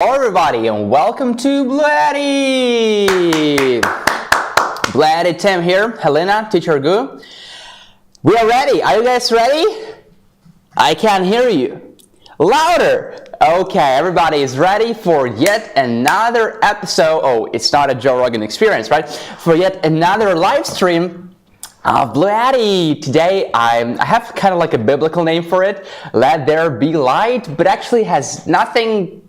Hello everybody and welcome to BLUETTI! BLUETTI Tim here, Helena, teacher Gu. We are ready. Are you guys ready? I can't hear you. Louder! Okay, everybody is ready for yet another episode. Oh, it's not a Joe Rogan experience, right? For yet another live stream of BLUETTI. Today I have kind of like a biblical name for it. Let there be light, but actually has nothing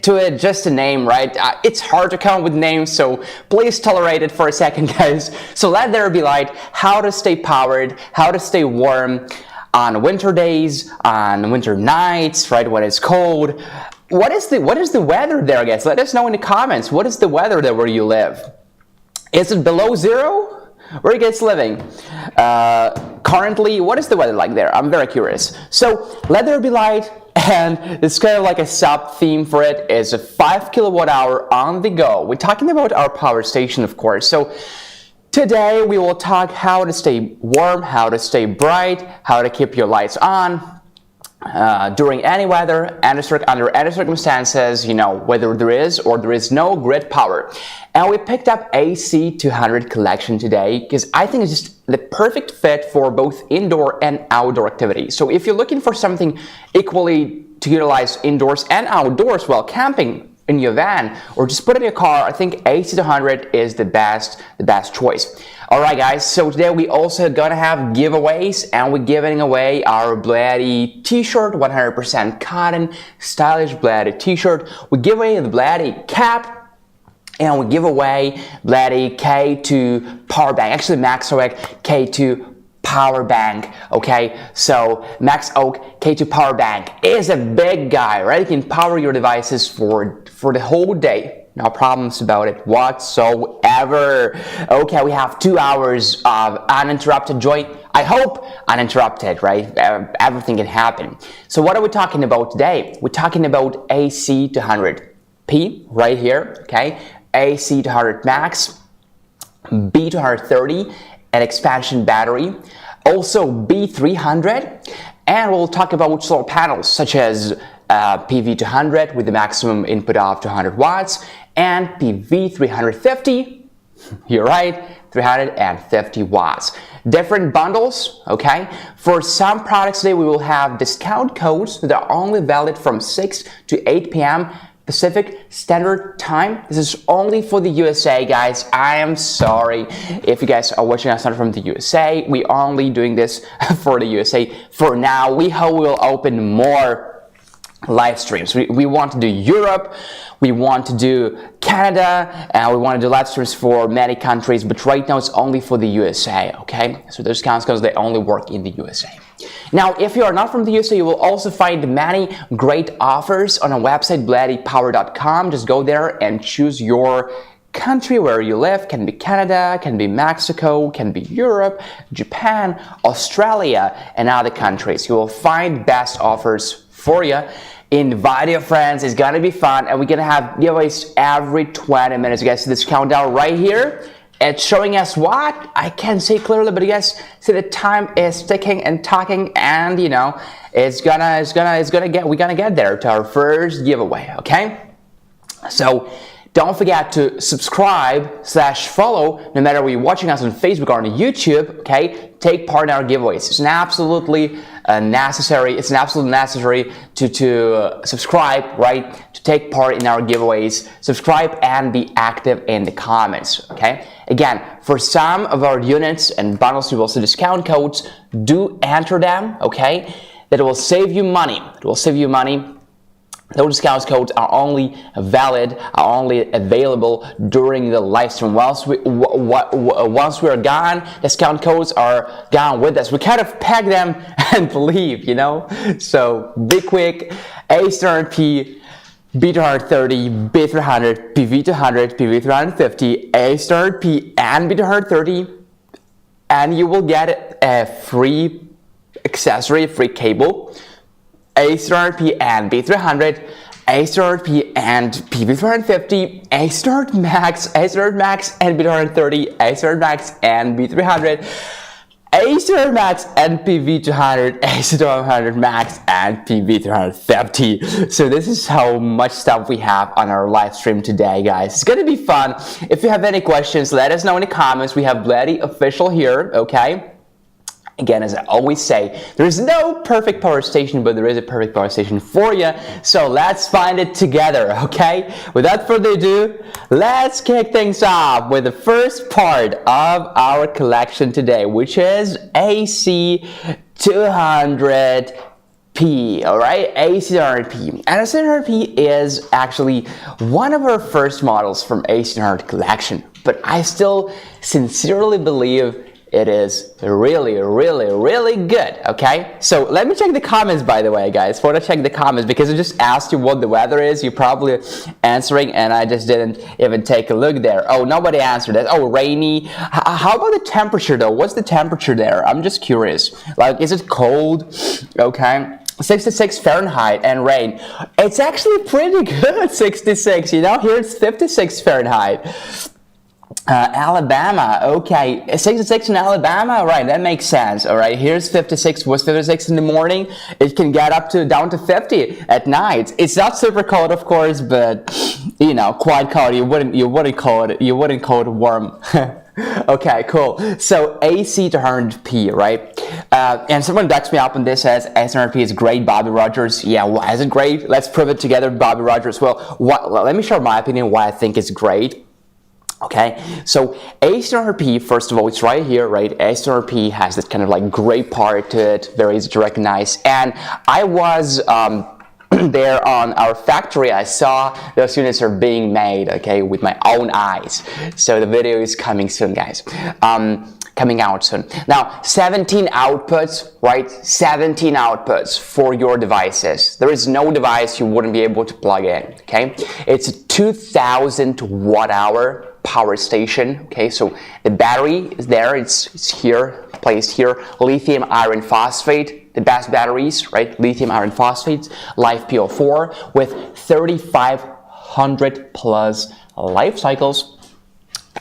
to it, just a name, right? It's hard to come up with names, so please tolerate it for a second, guys. So let there be light, how to stay powered, how to stay warm on winter days, on winter nights, right, when it's cold. What is the weather there, guys? Let us know in the comments. What is the weather there where you live? Is it below zero? Where are you guys living? Currently, what is the weather like there? I'm very curious. So let there be light. And it's kind of like a sub-theme for it is a 5 kilowatt hour on the go. We're talking about our power station, of course. So today we will talk how to stay warm, how to stay bright, how to keep your lights on during any weather, under any circumstances, you know, whether there is or there is no grid power. And we picked up AC 200 collection today because I think it's just the perfect fit for both indoor and outdoor activities. So if you're looking for something equally to utilize indoors and outdoors while camping in your van or just put in your car, I think AC 200 is the best choice. All right, guys, so today we also gonna have giveaways, and we're giving away our BLUETTI t-shirt, 100% cotton, stylish BLUETTI t-shirt. We give away the BLUETTI cap, and we give away BLUETTI K2 power bank, actually Max Oak K2 power bank. Okay, so Max Oak K2 power bank is a big guy, right? You can power your devices for the whole day. No problems about it whatsoever. Okay, we have 2 hours of uninterrupted joy. I hope uninterrupted, right? Everything can happen. So what are we talking about today? We're talking about AC 200P right here, okay? AC 200 Max, B230, an expansion battery, also B300, and we'll talk about solar panels such as PV200 with the maximum input of 200 watts and PV350, you're right, 350 watts. Different bundles, okay? For some products today we will have discount codes that are only valid from 6 to 8 p.m. Pacific Standard Time. This is only for the USA, guys. I am sorry if you guys are watching us not from the USA. We're only doing this for the USA for now. We hope we'll open more live streams. We want to do Europe, we want to do Canada, and we want to do live streams for many countries, but right now it's only for the USA, okay? So those discounts because they only work in the USA. Now, if you are not from the USA, you will also find many great offers on our website, BLUETTIpower.com. Just go there and choose your country where you live. Can be Canada, can be Mexico, can be Europe, Japan, Australia, and other countries. You will find best offers for you. Invite your friends. It's gonna be fun, and we're gonna have giveaways every 20 minutes. You guys see this countdown right here? It's showing us what? I can't say clearly, but you guys see the time is ticking and talking, and you know, we're gonna get there to our first giveaway, okay? So don't forget to subscribe/follow no matter where you're watching us on Facebook or on YouTube, okay? Take part in our giveaways. It's absolutely necessary to subscribe, right? To take part in our giveaways. Subscribe and be active in the comments, okay? Again, for some of our units and bundles, we will see discount codes. Do enter them, okay? That will save you money. It will save you money. Those discount codes are only available during the live stream. Once we are gone, discount codes are gone with us. We kind of pack them and leave, you know? So be quick. A200P, B230, B300, PV200, PV350, A200P, and B230, and you will get a free accessory, free cable. A200P and B300, A200P and PV350, A200 Max, A200 Max and B230, A200 Max and B300, A AC200 max and PV200, AC200 max and PV350. So this is how much stuff we have on our live stream today, guys. It's gonna be fun. If you have any questions, let us know in the comments. We have BLUETTI official here, okay? Again, as I always say, there is no perfect power station, but there is a perfect power station for you. So let's find it together, okay? Without further ado, let's kick things off with the first part of our collection today, which is AC200P, all right? AC200P. And AC200P is actually one of our first models from AC200 collection, but I still sincerely believe it is really, really, really good, okay? So let me check the comments, by the way, guys. Before I check the comments, because I just asked you what the weather is, you're probably answering, and I just didn't even take a look there. Oh, nobody answered that. Oh, rainy. How about the temperature, though? What's the temperature there? I'm just curious. Like, is it cold? Okay. 66 Fahrenheit and rain. It's actually pretty good, 66. You know, here it's 56 Fahrenheit. Alabama, okay, 66 in Alabama, right, that makes sense. All right, here's 56, was 56 in the morning, it can get up to down to 50 at night. It's not super cold, of course, but you know, quite cold. You wouldn't call it warm. Okay, cool. So AC200P, right? And someone backs me up on this, says AC200P is great, Bobby Rogers. Yeah, why is it great? Let's prove it together, Bobby Rogers. Well, let me share my opinion why I think it's great. Okay, so AC200P, first of all, it's right here, right? AC200P has that kind of like gray part to it, very easy to recognize. And I was there on our factory. I saw those units are being made, okay, with my own eyes. So the video is coming soon, guys. Coming out soon. Now, 17 outputs, right? 17 outputs for your devices. There is no device you wouldn't be able to plug in, okay? It's a 2,000 watt-hour power station, okay? So the battery is there, it's here, placed here. Lithium iron phosphate, the best batteries, right? Lithium iron phosphate, LiFePO4 with 3,500 plus life cycles.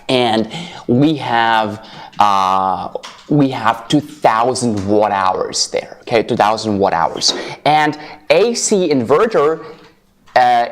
And we have 2,000 watt hours there, okay, 2,000 watt hours. And AC inverter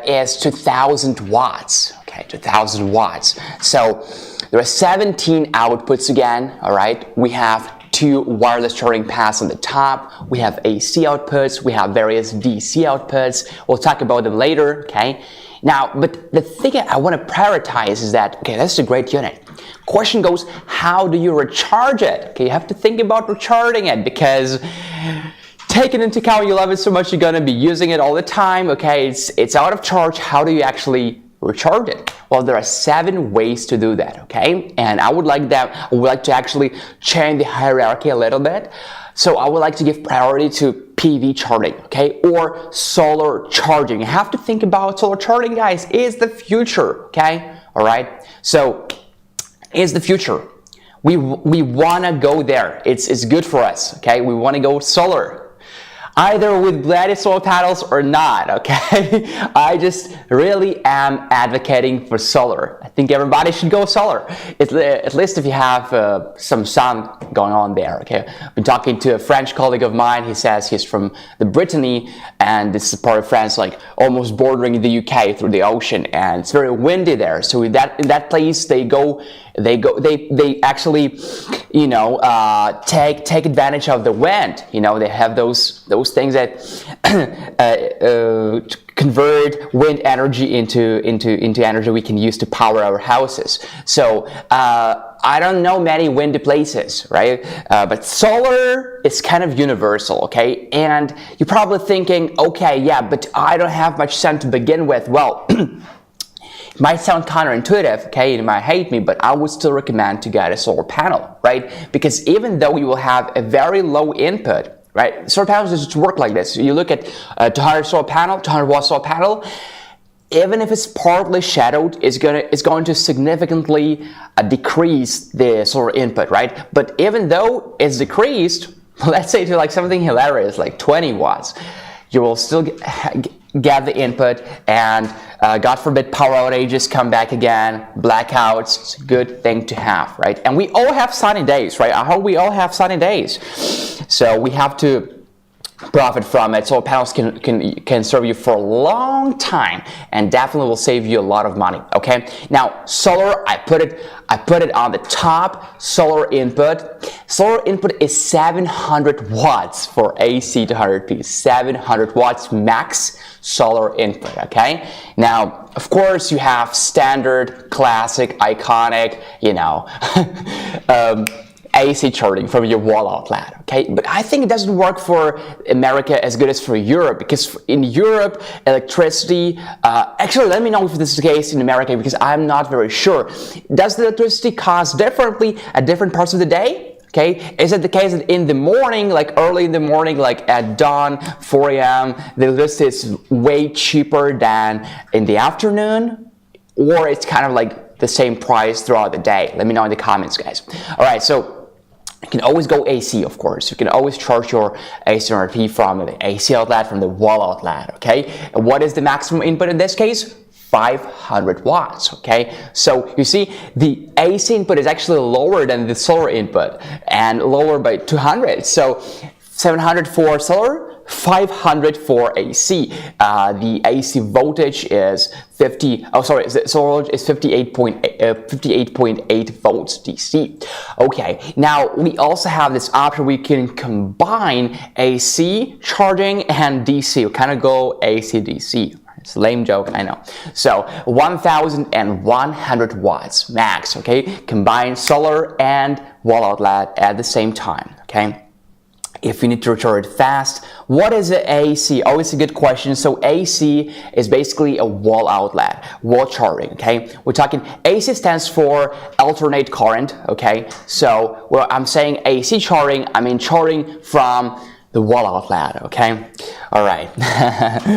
is 2,000 watts, okay, 2,000 watts. So there are 17 outputs again, all right. We have 2 wireless charging pads on the top. We have AC outputs. We have various DC outputs. We'll talk about them later, okay. Now, but the thing I want to prioritize is that, okay, that's a great unit. Question goes, how do you recharge it? Okay, you have to think about recharging it, because taking into account you love it so much, you're going to be using it all the time, okay, it's out of charge. How do you actually recharge it? Well, there are 7 ways to do that, okay, and I would like to actually change the hierarchy a little bit. So I would like to give priority to PV charging, okay, or solar charging. You have to think about solar charging, guys, is the future, okay, all right, so is the future. We want to go there. It's good for us, okay, we want to go solar. Either with BLUETTI solar panels or not, okay? I just really am advocating for solar. I think everybody should go solar, at least if you have some sun going on there, okay? I've been talking to a French colleague of mine. He says he's from the Brittany, and this is part of France, like almost bordering the UK through the ocean, and it's very windy there. So in that place, they actually, you know, take advantage of the wind. You know, they have those things that convert wind energy into energy we can use to power our houses. So I don't know many windy places, right? But solar is kind of universal, okay? And you're probably thinking, okay, yeah, but I don't have much sun to begin with. Well, it might sound counterintuitive, okay, you might hate me, but I would still recommend to get a solar panel, right? Because even though you will have a very low input, right, solar panels just work like this. You look at a 200 solar panel, 200 watt solar panel, even if it's partly shadowed, it's going to significantly decrease the solar input, right? But even though it's decreased, let's say to like something hilarious, like 20 watts, you will still get the input, and God forbid power outages come back again, blackouts. It's a good thing to have, right? And we all have sunny days, right? I hope we all have sunny days. So we have to profit from it. Solar panels can serve you for a long time and definitely will save you a lot of money. Okay, now solar, I put it on the top. Solar input is 700 watts for AC to 100p. 700 watts max solar input. Okay, now of course you have standard, classic, iconic, you know, AC charging from your wall outlet, okay? But I think it doesn't work for America as good as for Europe, because in Europe, electricity, actually let me know if this is the case in America, because I'm not very sure. Does the electricity cost differently at different parts of the day? Okay, is it the case that in the morning, like early in the morning, like at dawn, 4 a.m., the electricity is way cheaper than in the afternoon? Or it's kind of like the same price throughout the day? Let me know in the comments, guys. All right, so you can always go AC, of course. You can always charge your AC 100p from the AC outlet, from the wall outlet, okay? And what is the maximum input in this case? 500 watts, okay? So you see, the AC input is actually lower than the solar input, and lower by 200. So 700 for solar, 500 for AC. The AC voltage is 58.8 volts DC. Okay, now we also have this option. We can combine AC charging and DC. We kind of go AC DC. It's a lame joke, I know. So 1,100 watts max. Okay, combine solar and wall outlet at the same time. Okay. If you need to recharge it fast, what is an AC? Always a good question. So AC is basically a wall outlet, wall charging, okay? We're talking, AC stands for alternate current, okay? So when I'm saying AC charging, I mean charging from the wall outlet, okay? All right,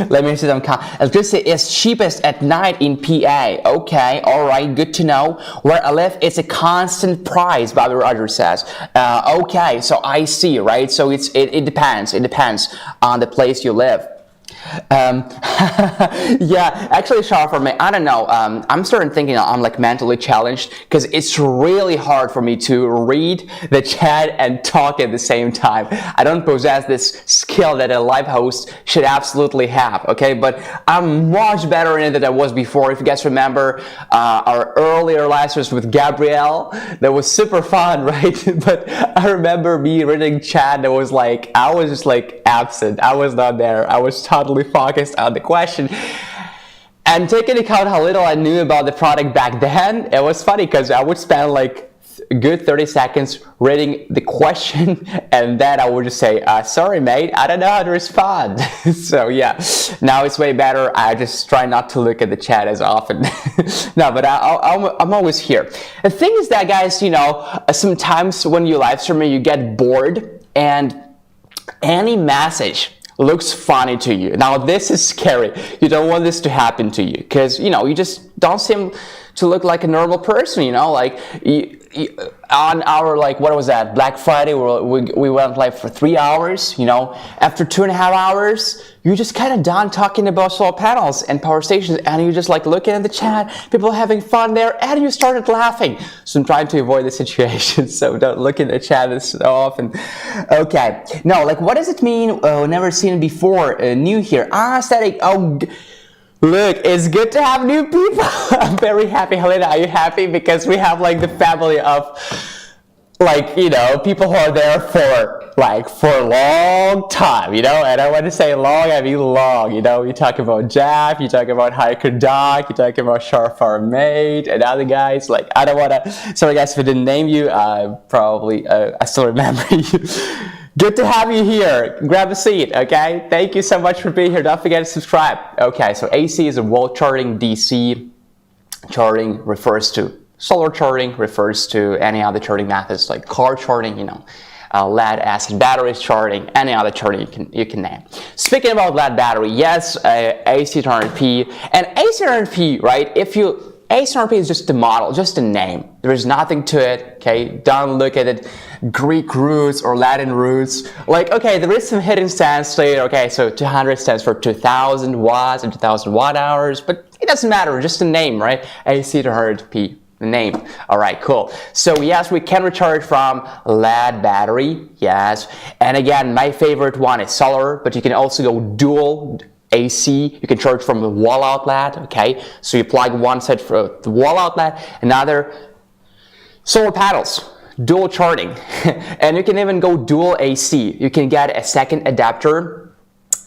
let me see some electricity is cheapest at night in PA. Okay, all right, good to know. Where I live, it's a constant price, Bobby Rogers says. Okay, so I see, right? So it depends. It depends on the place you live. Yeah, actually, Shah, for me, I don't know. I'm starting thinking I'm like mentally challenged, because it's really hard for me to read the chat and talk at the same time. I don't possess this skill that a live host should absolutely have, okay? But I'm much better in it than I was before. If you guys remember our earlier lectures with Gabrielle, that was super fun, right? But I remember me reading chat that was like, I was just like absent. I was not there. I was totally focused on the question. And taking into account how little I knew about the product back then, it was funny because I would spend like a good 30 seconds reading the question, and then I would just say, sorry mate, I don't know how to respond. So yeah, now it's way better. I just try not to look at the chat as often. No, but I'm always here. The thing is that, guys, you know, sometimes when you live stream, you get bored and any message looks funny to you. Now this is scary. You don't want this to happen to you, because you know, you just don't seem to look like a normal person, you know, like on our, like, what was that, Black Friday, we went live for 3 hours, you know, after 2.5 hours, you're just kind of done talking about solar panels and power stations, and you just like looking at the chat, people having fun there, and you started laughing. So I'm trying to avoid the situation, so don't look in the chat so often. Okay, no, like, what does it mean? Oh, never seen it before, new here. Static, oh, look, it's good to have new people. I'm very happy. Helena, are you happy? Because we have like the family of, like, you know, people who are there for a long time, you know, and I want to say long, I mean long, you know. You talk about Jeff, you talk about Hiker Doc, you talk about Sharfar Mate, and other guys. Like, I don't want to, sorry guys if I didn't name you, probably, I still remember you. Good to have you here. Grab a seat, okay? Thank you so much for being here. Don't forget to subscribe. Okay, so AC is a wall charging. DC charging refers to solar charging, refers to any other charging methods like car charging, you know, lead acid batteries charging, any other charging you can name. Speaking about lead battery, yes, AC 100p and AC 100p, right? If you A7RP is just a model, just a name. There is nothing to it, okay? Don't look at it Greek roots or Latin roots. Like, okay, there is some hidden stands later. Okay, so 200 stands for 2000 watts and 2000 watt hours, but it doesn't matter, just a name, right? AC to 100p, the name. All right, cool. So yes, we can recharge from lead battery, yes. And again, my favorite one is solar, but you can also go dual AC. You can charge from the wall outlet, okay? So you plug one side for the wall outlet, another solar panels, dual charging. And you can even go dual AC. You can get a second adapter.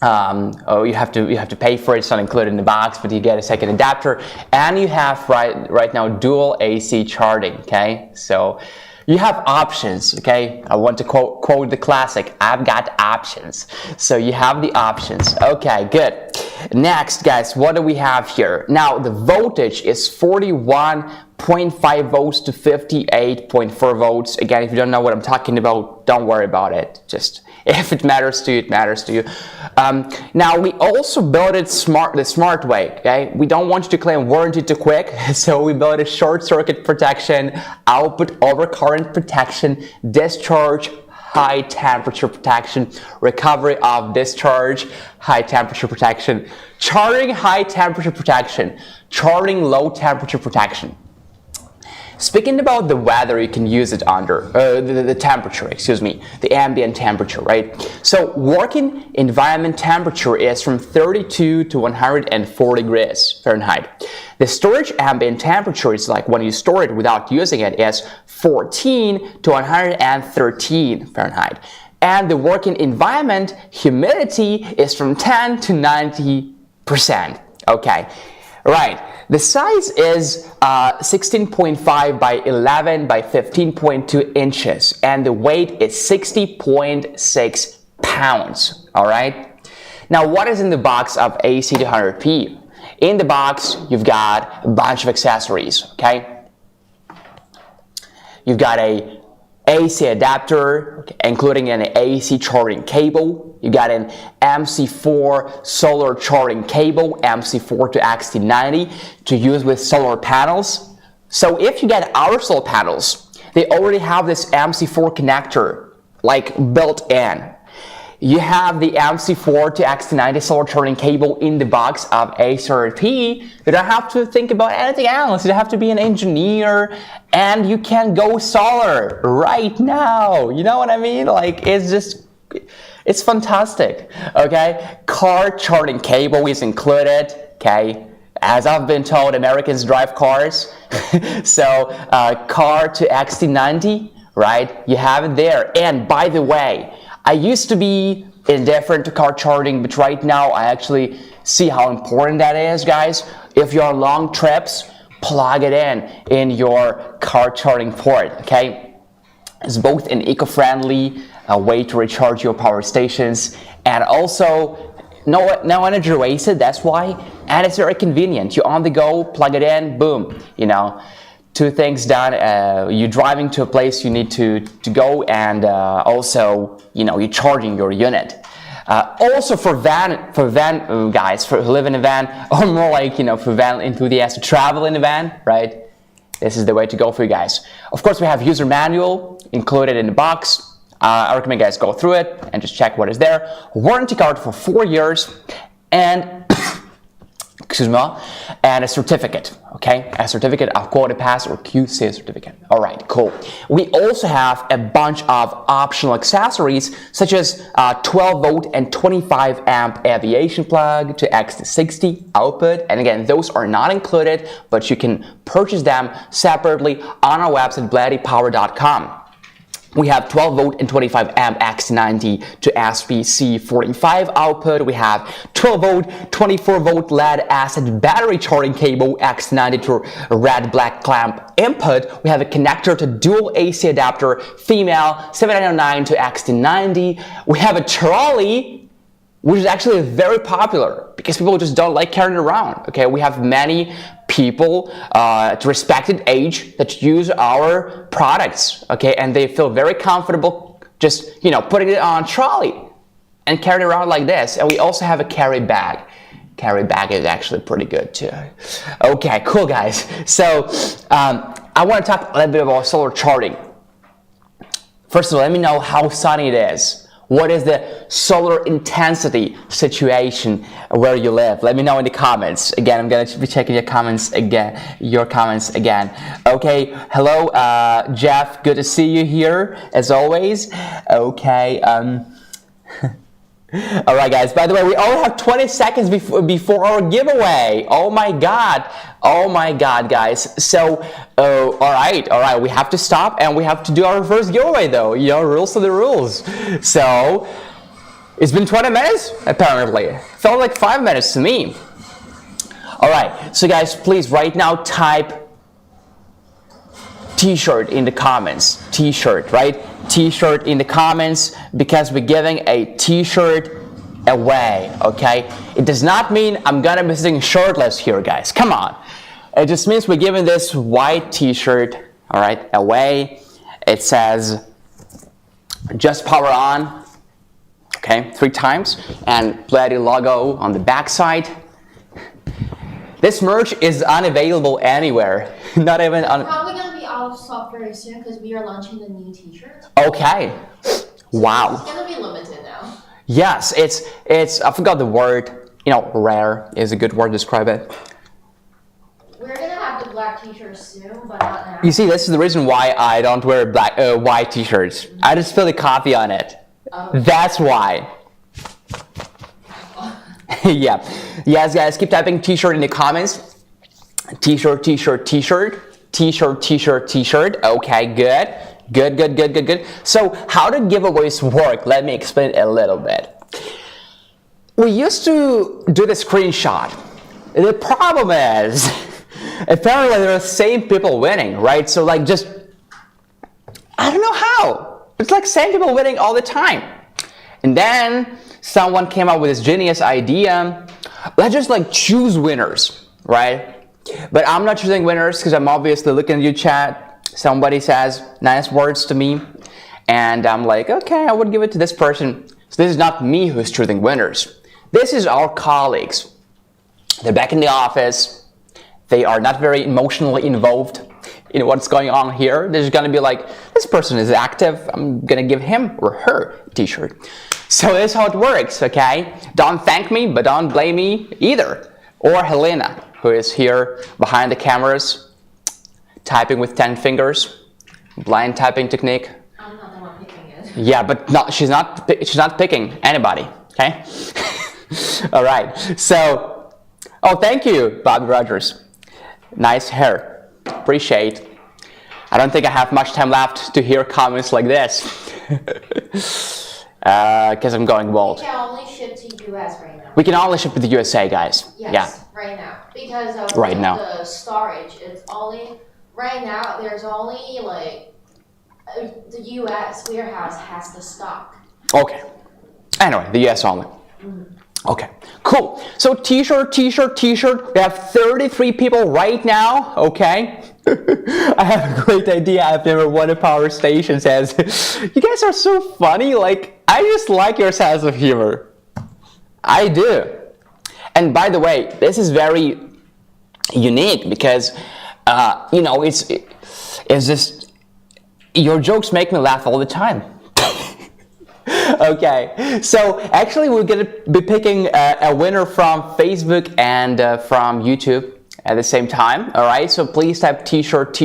You have to pay for it. It's not included in the box, but you get a second adapter, and you have right now dual AC charging. Okay, so you have options. Okay, I want to quote the classic, I've got options. So you have the options. Okay, good. Next, guys, what do we have here? Now the voltage is 41.5 volts to 58.4 volts. Again, if you don't know what I'm talking about, don't worry about it. Just if it matters to you, it matters to you. Now we also built it the smart way. Okay, we don't want you to claim warranty too quick, so we built a short circuit protection, output overcurrent protection, discharge high temperature protection, recovery of discharge, high temperature protection, charging high temperature protection, charging low temperature protection. Speaking about the weather, you can use it under the temperature, the ambient temperature, right? So working environment temperature is from 32 to 140 degrees Fahrenheit. The storage ambient temperature is like when you store it without using it is 14 to 113 Fahrenheit. And the working environment humidity is from 10 to 90%. Okay, right. The size is 16.5 by 11 by 15.2 inches, and the weight is 60.6 pounds. All right. Now, what is in the box of AC to 100p? In the box, you've got a bunch of accessories. Okay. You've got a AC adapter, including an AC charging cable. You got an MC4 solar charging cable, MC4 to XT90, to use with solar panels. So if you get our solar panels, they already have this MC4 connector, like built in. You have the MC4 to XT90 solar charging cable in the box of A7RP. You don't have to think about anything else. You don't have to be an engineer, and you can go solar right now. You know what I mean? Like, it's fantastic. Okay, car charging cable is included. Okay, as I've been told, Americans drive cars. So car to XT90, right? You have it there. And by the way, I used to be indifferent to car charging, but right now I actually see how important that is, guys. If you're on long trips, plug it in your car charging port, okay? It's both an eco-friendly way to recharge your power stations, and also no energy wasted, that's why, and it's very convenient. You're on the go, plug it in, boom, you know. Two things done. You're driving to a place you need to go, and also, you know, you're charging your unit. Also for van guys who live in a van, or more like, you know, for van enthusiasts to travel in a van, right? This is the way to go for you guys. Of course, we have user manual included in the box. I recommend you guys go through it and just check what is there. Warranty card for 4 years, and and a certificate, okay? A certificate of quality pass or QC certificate. All right, cool. We also have a bunch of optional accessories, such as 12 volt and 25 amp aviation plug to XT60 output. And again, those are not included, but you can purchase them separately on our website, BLUETTIpower.com. We have 12 volt and 25 amp XT90 to SPC45 output. We have 12 volt, 24 volt lead acid battery charging cable XT90 to red black clamp input. We have a connector to dual AC adapter, female 7909 to XT90. We have a trolley, which is actually very popular because people just don't like carrying it around. Okay, we have many people to respected age that use our products, okay, and they feel very comfortable just, you know, putting it on a trolley and carrying it around like this. And we also have a carry bag. carry bag is actually pretty good too. Okay, cool guys. So I want to talk a little bit about solar charting. First of all, let me know how sunny it is. What is the solar intensity situation where you live? Let me know in the comments. Again, I'm going to be checking your comments again. Okay, hello, Jeff. Good to see you here, as always. Okay. All right, guys. By the way, we only have 20 seconds before our giveaway. Oh my God, guys. So, all right. We have to stop and we have to do our first giveaway, though. You know, rules are the rules. So, it's been 20 minutes apparently. It felt like 5 minutes to me. All right. So, guys, please right now type T-shirt in the comments. T-shirt, right? T-shirt in the comments, because we're giving a T-shirt away, okay? It does not mean I'm gonna be sitting shirtless here, guys. Come on. It just means we're giving this white T-shirt, all right, away. It says just power on, okay, 3 times, and BLUETTI logo on the back side. This merch is unavailable anywhere. Not even on. Probably gonna be out of stock very soon because we are launching the new T-shirt. Okay. Wow. It's gonna be limited now. Yes, it's. I forgot the word. You know, rare is a good word to describe it. We're gonna have the black T-shirt soon, but not now. You see, this is the reason why I don't wear white T-shirts. I just fill the coffee on it. That's why. Yeah. Yes, guys, keep typing T-shirt in the comments. T-shirt, T-shirt, T-shirt, T-shirt, T-shirt, T-shirt. Okay, good. Good. So, how do giveaways work? Let me explain it a little bit. We used to do the screenshot. The problem is, apparently there are the same people winning, right? So, like, just, I don't know how. It's like same people winning all the time. And then someone came up with this genius idea. Let's just like choose winners, right? But I'm not choosing winners because I'm obviously looking at your chat. Somebody says nice words to me, and I'm like, okay, I would give it to this person. So this is not me who's choosing winners. This is our colleagues. They're back in the office. They are not very emotionally involved in what's going on here. They're just gonna be like, this person is active. I'm gonna give him or her T-shirt. So this is how it works, okay? Don't thank me, but don't blame me either. Or Helena, who is here behind the cameras, typing with 10 fingers, blind typing technique. I'm not the one picking it. Yeah, but she's not picking anybody, okay? All right, so, oh, thank you, Bobby Rogers. Nice hair, appreciate. I don't think I have much time left to hear comments like this. Because I'm going bald. We can only ship to US right now. We can only ship to the USA, guys. Yes, yeah. Right now. Because of right now. The storage, it's only, right now, there's only like, the US warehouse has the stock. Okay. Anyway, the US only. Okay, cool. So T-shirt. We have 33 people right now, okay? I have a great idea. I've never won a power station. Says, you guys are so funny. Like, I just like your sense of humor. I do. And by the way, this is very unique because, you know, it's just, your jokes make me laugh all the time. Okay, so actually we're going to be picking a winner from Facebook and from YouTube at the same time, all right? So please type T-shirt,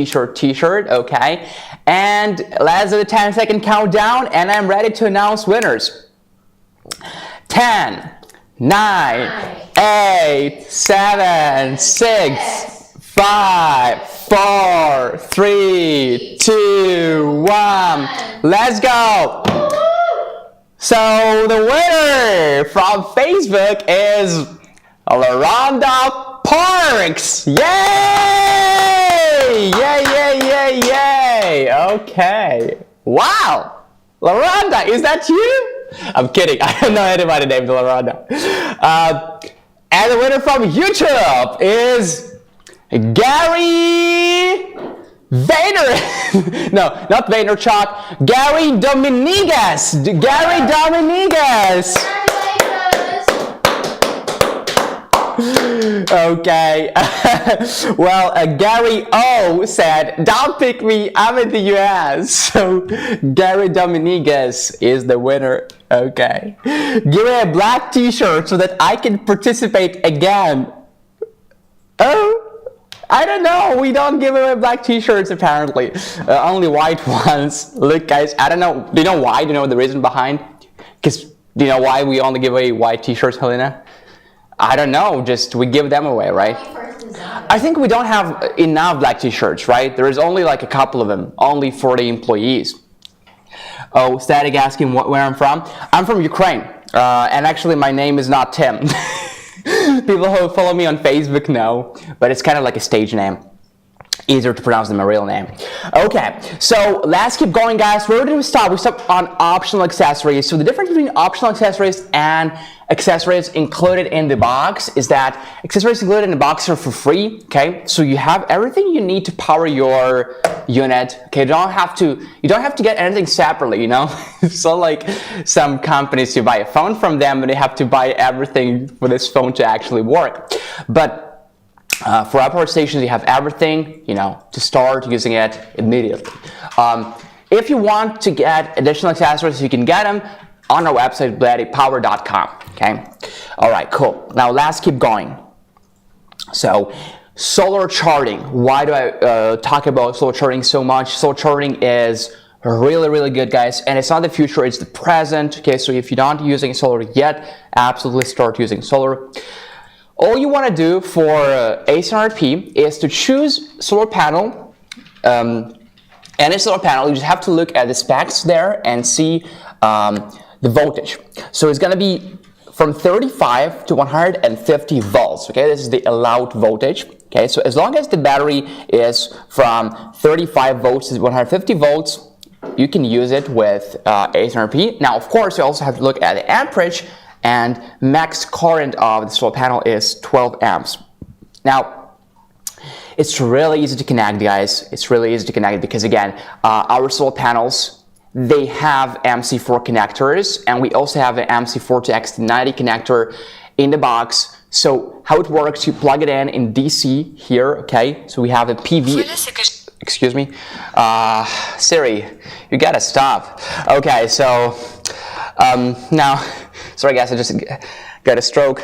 okay? And let's do the 10-second countdown, and I'm ready to announce winners. 10, 9, 8, 7, 6, 5, 4, 3, 2, 1. Let's go! So the winner from Facebook is LaRonda Parks. Yay! Yay! Okay. Wow. LaRonda, is that you? I'm kidding. I don't know anybody named LaRonda. And the winner from YouTube is Gary Vayner. No, not Vaynerchuk. Gary Dominguez. Gary Dominguez. Okay. Well, Gary O said, "Don't pick me. I'm in the US." So Gary Dominguez is the winner. Okay. Give me a black T-shirt so that I can participate again. Oh. I don't know. We don't give away black T-shirts apparently. Only white ones. Look, guys. I don't know. Do you know why? Do you know the reason behind? Because do you know why we only give away white T-shirts, Helena? I don't know. Just we give them away, right? I think we don't have enough black T-shirts, right? There is only like a couple of them, only for the employees. Oh, Static asking where I'm from. I'm from Ukraine, and actually my name is not Tim. People who follow me on Facebook know, but it's kind of like a stage name. Easier to pronounce than my real name. Okay, so let's keep going, guys. Where did we stop? We stopped on optional accessories. So the difference between optional accessories and accessories included in the box is that accessories included in the box are for free. Okay, so you have everything you need to power your unit. Okay, you don't have to get anything separately. You know, so like some companies, you buy a phone from them, and they have to buy everything for this phone to actually work. But for Upload stations, you have everything, you know, to start using it immediately. If you want to get additional accessories, you can get them on our website, BLUETTIpower.com. Okay. All right. Cool. Now let's keep going. So, solar charging. Why do I talk about solar charging so much? Solar charging is really, really good, guys, and it's not the future; it's the present. Okay. So if you're not using solar yet, absolutely start using solar. All you want to do for AC100P is to choose solar panel, any solar panel. You just have to look at the specs there and see the voltage. So it's going to be from 35 to 150 volts. Okay, this is the allowed voltage. Okay, so as long as the battery is from 35 volts to 150 volts, you can use it with AC100P. Now, of course, you also have to look at the amperage. And max current of the solar panel is 12 amps. Now, it's really easy to connect, guys. It's really easy to connect because, again, our solar panels, they have MC4 connectors, and we also have an MC4 to XT90 connector in the box. So how it works, you plug it in DC here, okay? So we have a PV. Excuse me. Siri, you gotta stop. Okay, so now, sorry guys, I just got a stroke.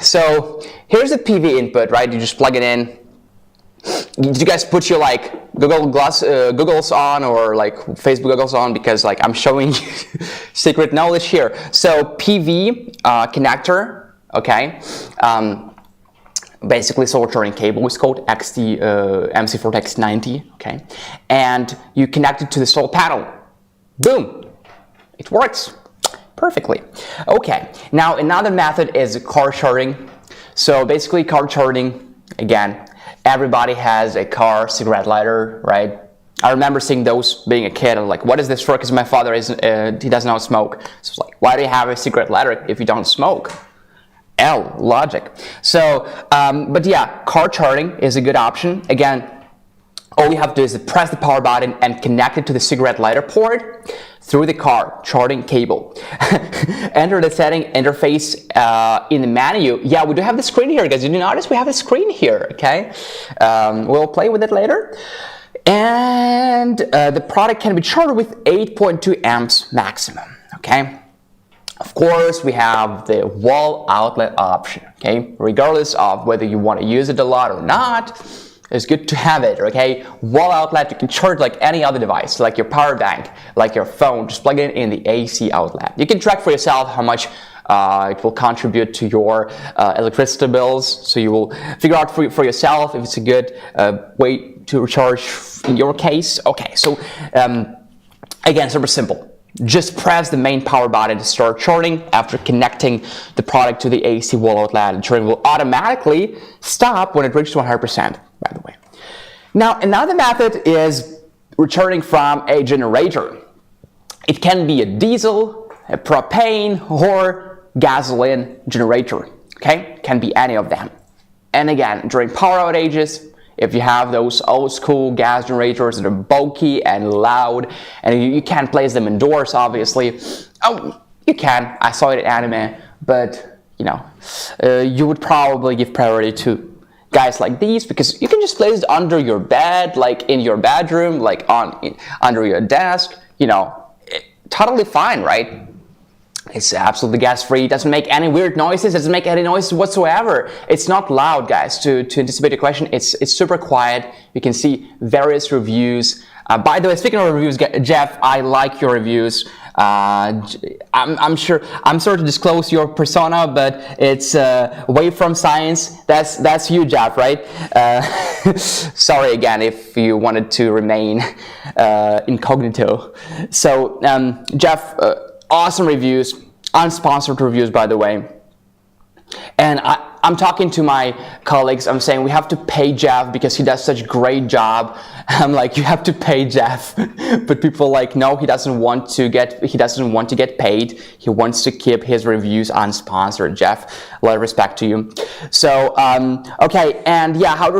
So here's the PV input, right? You just plug it in. Did you guys put your like Googles on or like Facebook goggles on? Because like I'm showing you secret knowledge here. So PV connector, okay. Basically solar charging cable is called MC4 X90, okay. And you connect it to the solar panel. Boom. It works perfectly. Okay, now another method is car charging. So basically car charging, again, everybody has a car cigarette lighter, right? I remember seeing those being a kid. I'm like, what is this for? Because my father he does not smoke. So it's like, why do you have a cigarette lighter if you don't smoke? Logic. So, but yeah, car charging is a good option. Again, all you have to do is press the power button and connect it to the cigarette lighter port through the car charging cable. Enter the setting interface in the menu. Yeah, we do have the screen here, guys. Did you notice we have a screen here? Okay, we'll play with it later. And the product can be charged with 8.2 amps maximum. Okay. Of course, we have the wall outlet option. Okay, regardless of whether you want to use it a lot or not. It's good to have it, okay? Wall outlet, you can charge like any other device, like your power bank, like your phone, just plug it in the AC outlet. You can track for yourself how much it will contribute to your electricity bills, so you will figure out for yourself if it's a good way to recharge in your case. Okay, so again, super simple. Just press the main power button to start charging. After connecting the product to the AC wall outlet, the charging will automatically stop when it reaches 100%, by the way. Now, another method is recharging from a generator. It can be a diesel, a propane, or gasoline generator, okay? Can be any of them. And again, during power outages, if you have those old school gas generators that are bulky and loud, and you can't place them indoors, obviously. Oh, you can. I saw it in anime, but you would probably give priority to guys like these, because you can just place it under your bed, like in your bedroom, like under your desk, totally fine, right? It's absolutely gas-free, doesn't make any weird noises, doesn't make any noises whatsoever. It's not loud, guys. To anticipate your question, it's super quiet. You can see various reviews. By the way, speaking of reviews, Jeff, I like your reviews. I'm sorry to disclose your persona, but it's away from science. That's you, Jeff, right? Sorry again if you wanted to remain incognito. So, Jeff, awesome reviews, unsponsored reviews, by the way. And I'm talking to my colleagues. I'm saying we have to pay Jeff because he does such a great job. I'm like, you have to pay Jeff, but people are like, no, he doesn't want to get paid. He wants to keep his reviews unsponsored. Jeff, a lot of respect to you. So okay, and yeah, how to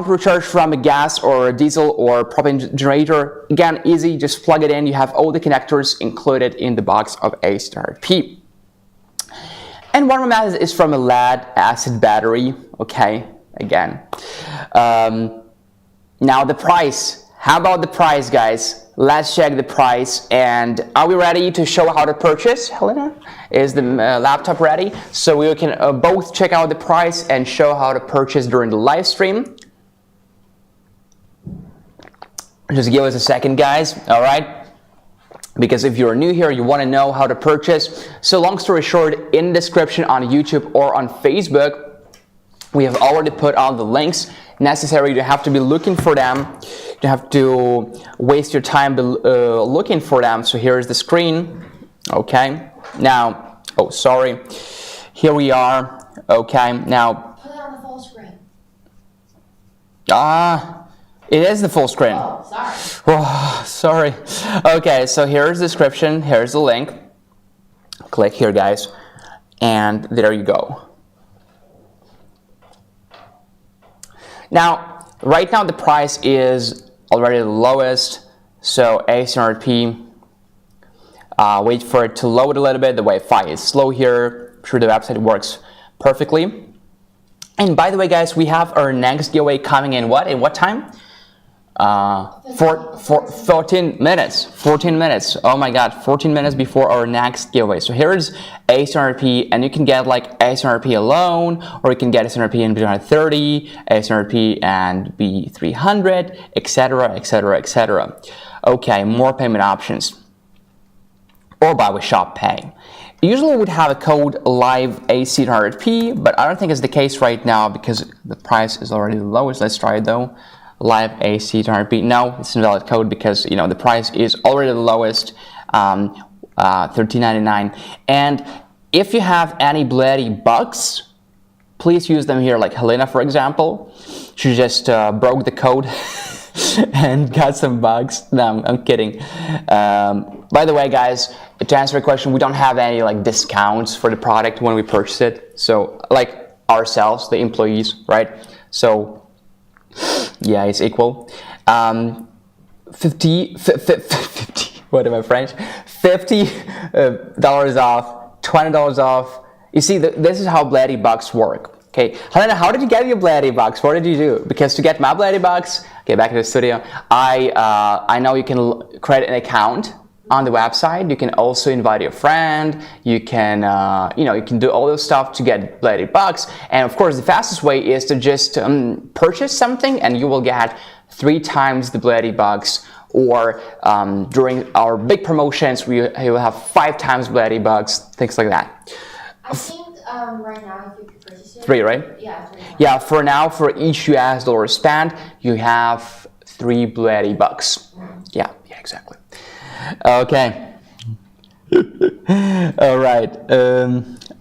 recharge from a gas or a diesel or propane generator? Again, easy. Just plug it in. You have all the connectors included in the box of A-C900P. And one more method is from a lead acid battery. Okay, again. Now the price. How about the price, guys? Let's check the price. And are we ready to show how to purchase? Helena, is the laptop ready? So we can both check out the price and show how to purchase during the live stream. Just give us a second, guys. All right. Because if you're new here, you want to know how to purchase. So long story short, in the description on YouTube or on Facebook, we have already put all the links necessary. You don't have to be looking for them. You don't have to waste your time looking for them. So here's the screen. Okay. Now, oh, sorry. Here we are. Okay. Now. Put it on the full screen. It is the full screen. Oh, sorry. Oh, sorry. Okay, so here's the description. Here's the link. Click here, guys. And there you go. Now, right now the price is already the lowest. So A-C900P. Wait for it to load a little bit. The Wi-Fi is slow here. I'm sure the website works perfectly. And by the way, guys, we have our next giveaway coming in what time? 14 minutes. 14 minutes. Oh my God, 14 minutes before our next giveaway. So here's A-C900P, and you can get like A-C900P alone, or you can get A-C900P and B130, A-C900P and B300, etc., etc., etc. Okay, more payment options. Or buy with Shop Pay. Usually we would have a code live A-C900P, but I don't think it's the case right now because the price is already the lowest. Let's try it though. Live A-C900P. No, it's an invalid code because the price is already the lowest, $13.99. And if you have any BLUETTI bugs, please use them here. Like Helena, for example, she just broke the code and got some bugs. No, I'm kidding. By the way, guys, to answer your question, we don't have any like discounts for the product when we purchase it. So like ourselves, the employees, right? So yeah, it's equal. 50, what am I French? $50 off, $20 off. You see, this is how BLUETTI bucks work. Okay, Helena, how did you get your BLUETTI bucks? What did you do? Because to get my BLUETTI bucks, okay, back to the studio. I know you can create an account on the website. You can also invite your friend. You can, you can do all those stuff to get BLUETTI bucks. And of course, the fastest way is to just purchase something, and you will get 3 times the BLUETTI bucks. Or during our big promotions, you will have 5 times BLUETTI bucks, things like that. I think right now, if you could purchase it, 3, right? Yeah, 3 times. Yeah, for now, for each US dollar spent, you have 3 BLUETTI bucks. Yeah, exactly. Okay. All right.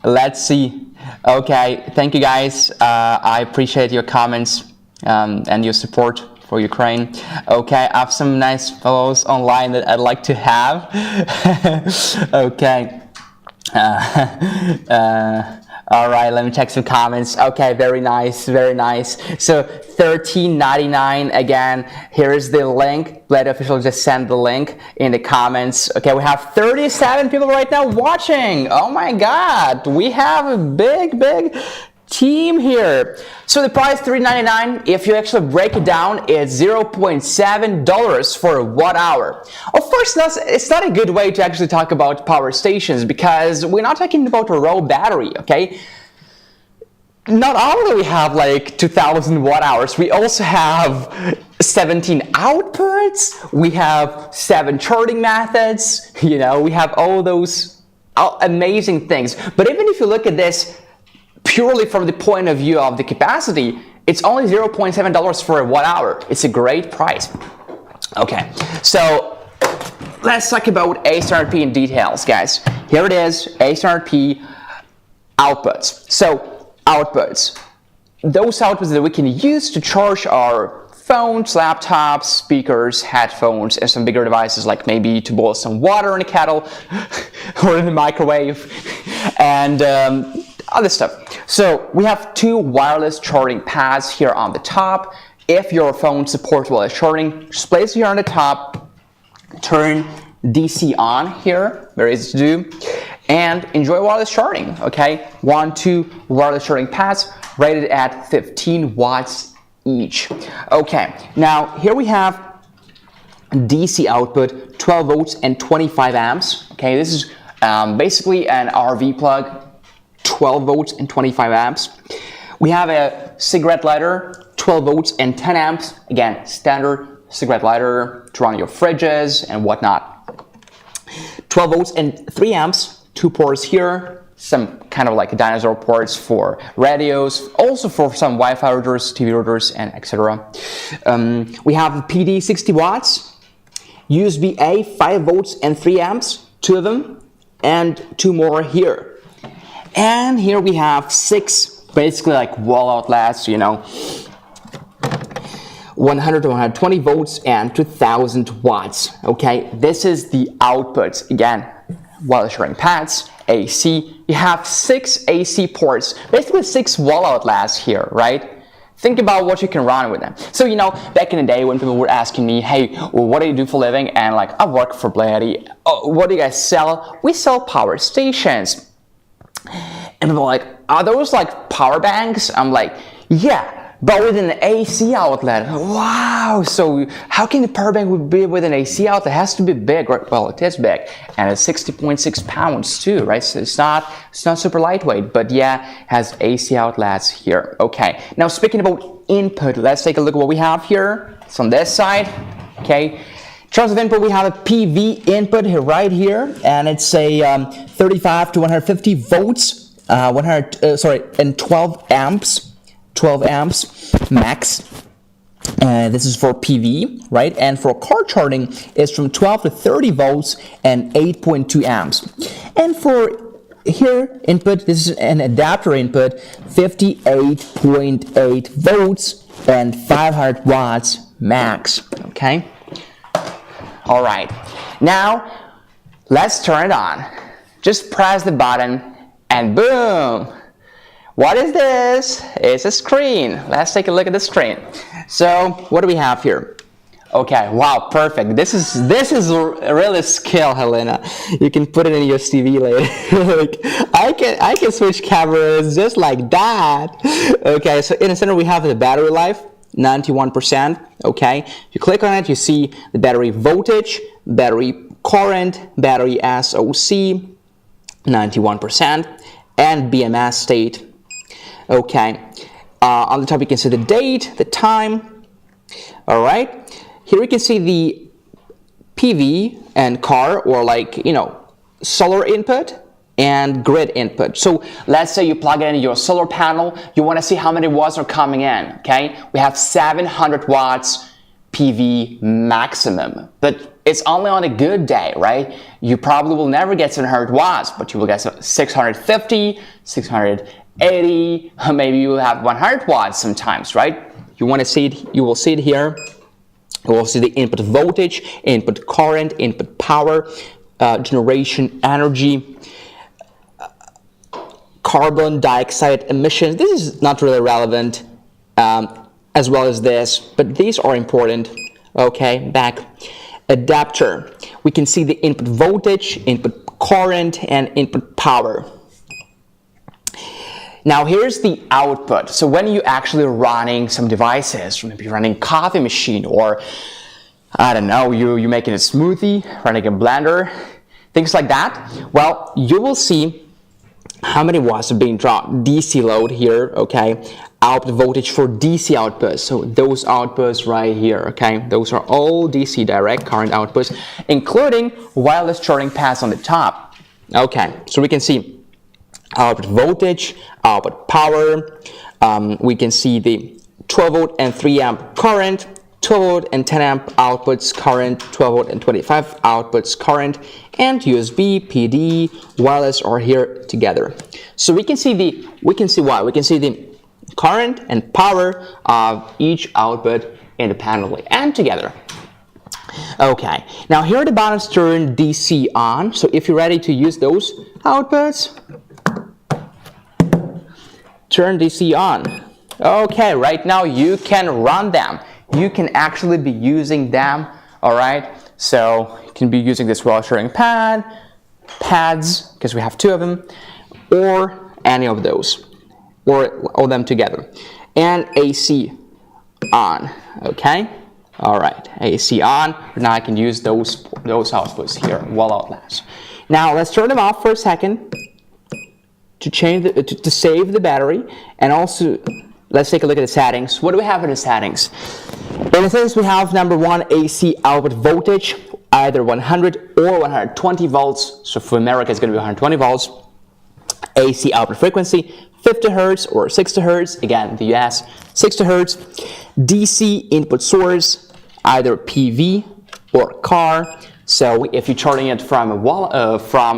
Let's see. Okay. Thank you, guys. I appreciate your comments and your support for Ukraine. Okay. I have some nice fellows online that I'd like to have. Okay. All right, let me check some comments. Okay, very nice, very nice. So $13.99 again. Here's the link. BLUETTI official just sent the link in the comments. Okay, we have 37 people right now watching. Oh my God, we have a big team here. So the price $3.99, if you actually break it down, it's $0.7 for a watt hour. Of course, it's not a good way to actually talk about power stations because we're not talking about a raw battery, okay? Not only we have like 2000 watt hours, we also have 17 outputs, we have 7 charging methods, you know, we have all those amazing things. But even if you look at this purely from the point of view of the capacity, it's only $0.7 for a watt hour. It's a great price. Okay, so let's talk about A-standard-P in details, guys. Here it is, A-standard-P outputs. So outputs, those outputs that we can use to charge our phones, laptops, speakers, headphones, and some bigger devices like maybe to boil some water in a kettle or in the microwave and other stuff. So we have 2 wireless charging pads here on the top. If your phone supports wireless charging, just place it here on the top, turn DC on here, very easy to do, and enjoy wireless charging, okay? 2 wireless charging pads rated at 15 watts each. Okay, now here we have DC output, 12 volts and 25 amps. Okay, this is basically an RV plug, 12 volts and 25 amps. We have a cigarette lighter, 12 volts and 10 amps. Again, standard cigarette lighter to run your fridges and whatnot. 12 volts and 3 amps, 2 ports here, some kind of like dinosaur ports for radios, also for some Wi-Fi routers, TV routers, and etc. We have PD 60 watts, USB-A 5 volts and 3 amps, 2 of them, and 2 more here. And here we have 6 basically like wall outlets, you know, 100 to 120 volts and 2000 watts. Okay, this is the outputs. Again, wireless charging pads, AC. You have 6 AC ports, basically 6 wall outlets here, right? Think about what you can run with them. So, you know, back in the day when people were asking me, hey, well, what do you do for a living? And like, I work for BLUETTI. Oh, what do you guys sell? We sell power stations. And people are like, are those like power banks? I'm like, yeah, but with an AC outlet. Wow, so how can the power bank be with an AC outlet? It has to be big, right? Well, it is big, and it's 60.6 pounds too, right? So it's not super lightweight, but yeah, it has AC outlets here. Okay, now speaking about input, let's take a look at what we have here. It's on this side, okay. In terms of input, we have a PV input here, right here, and it's a 35 to 150 volts, and 12 amps max. This is for PV, right? And for car charging, it's from 12 to 30 volts and 8.2 amps. And for here input, this is an adapter input, 58.8 volts and 500 watts max. Okay. All right, now let's turn it on. Just press the button and boom. What is this? It's a screen. Let's take a look at the screen. So what do we have here? Okay, wow, perfect. This is a really skill, Helena. You can put it in your CV later. Like, I can switch cameras just like that. Okay, so in the center we have the battery life. 91%, okay. You click on it, you see the battery voltage, battery current, battery SOC, 91%, and BMS state, okay. On the top you can see the date, the time, all right. Here you can see the PV and car, or like, you know, solar input and grid input. So let's say you plug in your solar panel, you want to see how many watts are coming in, okay? We have 700 watts PV maximum, but it's only on a good day, right? You probably will never get 700 watts, but you will get 650, 680, maybe you will have 100 watts sometimes, right? You want to see it, you will see it here. You will see the input voltage, input current, input power, generation energy, carbon dioxide emissions. This is not really relevant as well as this, but these are important. Okay, back. Adapter. We can see the input voltage, input current, and input power. Now here's the output. So when you actually running some devices, maybe running coffee machine, or I don't know, you making a smoothie, running a blender, things like that, well, you will see how many watts are being drawn. DC load here, okay, output voltage for DC outputs, so those outputs right here, okay, those are all DC direct current outputs, including wireless charging pads on the top. Okay, so we can see output voltage, output power, we can see the 12 volt and 3 amp current, 12 volt and 10 amp outputs current, 12 volt and 25 outputs current, and USB, PD, wireless are here together. So we can see the current and power of each output independently and together. Okay, now here the buttons turn DC on. So if you're ready to use those outputs, turn DC on. Okay, right now you can run them. You can actually be using them, all right? So you can be using this wireless charging pads, because we have 2 of them, or any of those, or all them together. And AC on, okay? All right, AC on. Now I can use those outputs here, wall outlets. Now let's turn them off for a second to change to save the battery, and also let's take a look at the settings. What do we have in the settings? In the settings we have number 1, AC output voltage, either 100 or 120 volts. So for America it's going to be 120 volts. AC output frequency, 50 hertz or 60 hertz. Again, the US, 60 hertz. DC input source, either PV or car. So if you're charging it from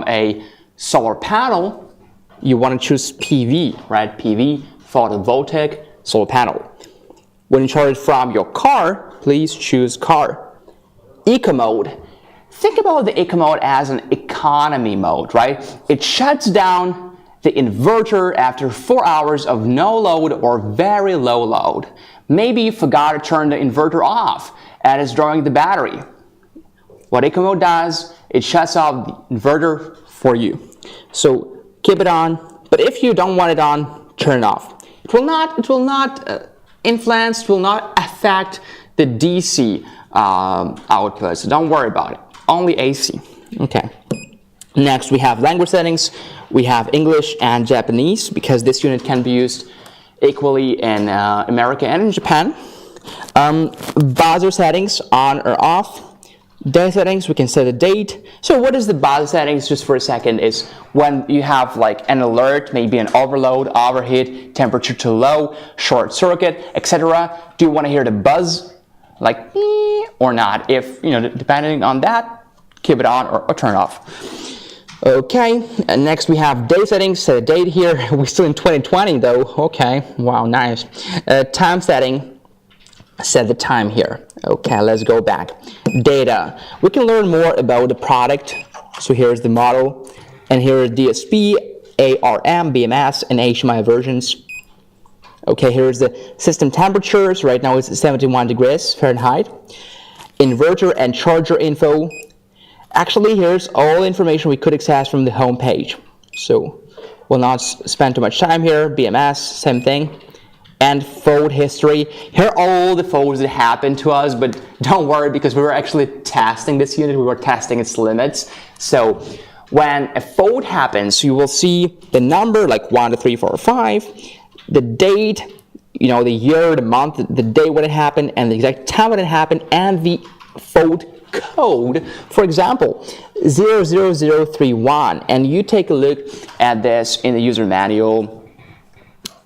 a solar panel, you want to choose PV, right? PV, photovoltaic solar panel. When you charge it from your car, please choose car. Eco mode. Think about the eco mode as an economy mode, right? It shuts down the inverter after 4 hours of no load or very low load. Maybe you forgot to turn the inverter off and it's drawing the battery. What eco mode does, it shuts off the inverter for you. So keep it on, but if you don't want it on, turn it off. It will not influence, will not affect the DC output, so don't worry about it. Only AC. Okay. Next we have language settings. We have English and Japanese, because this unit can be used equally in America and in Japan. Buzzer settings, on or off. Day settings, we can set a date. So what is the buzzer settings, just for a second, is when you have like an alert, maybe an overload, overheat, temperature too low, short circuit, etc. Do you want to hear the buzz, like or not? If, depending on that, keep it on or turn it off. Okay, and next we have day settings, set a date here. We're still in 2020 though. Okay, wow, nice. Time setting. Set the time here. Okay, let's go back. Data. We can learn more about the product. So here's the model, and here is DSP, ARM, BMS, and HMI versions. Okay, here's the system temperatures. Right now it's 71 degrees Fahrenheit. Inverter and charger info. Actually, here's all information we could access from the home page. So we'll not spend too much time here. BMS, same thing. And fault history. Here are all the faults that happened to us, but don't worry, because we were actually testing this unit. We were testing its limits. So when a fault happens, you will see the number, like 1, 2, 3, 4, 5, the date, the year, the month, the day when it happened, and the exact time when it happened, and the fault code. For example, 00031, and you take a look at this in the user manual,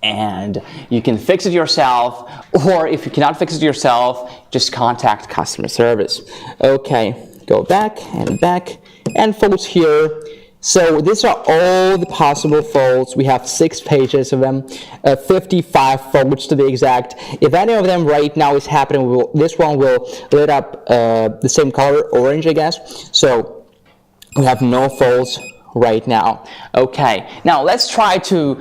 and you can fix it yourself, or if you cannot fix it yourself, just contact customer service. Okay, go back, and faults here. So these are all the possible faults. We have 6 pages of them, 55 faults to be exact. If any of them right now is happening, this one will lit up the same color, orange, I guess. So we have no faults right now. Okay, now let's try to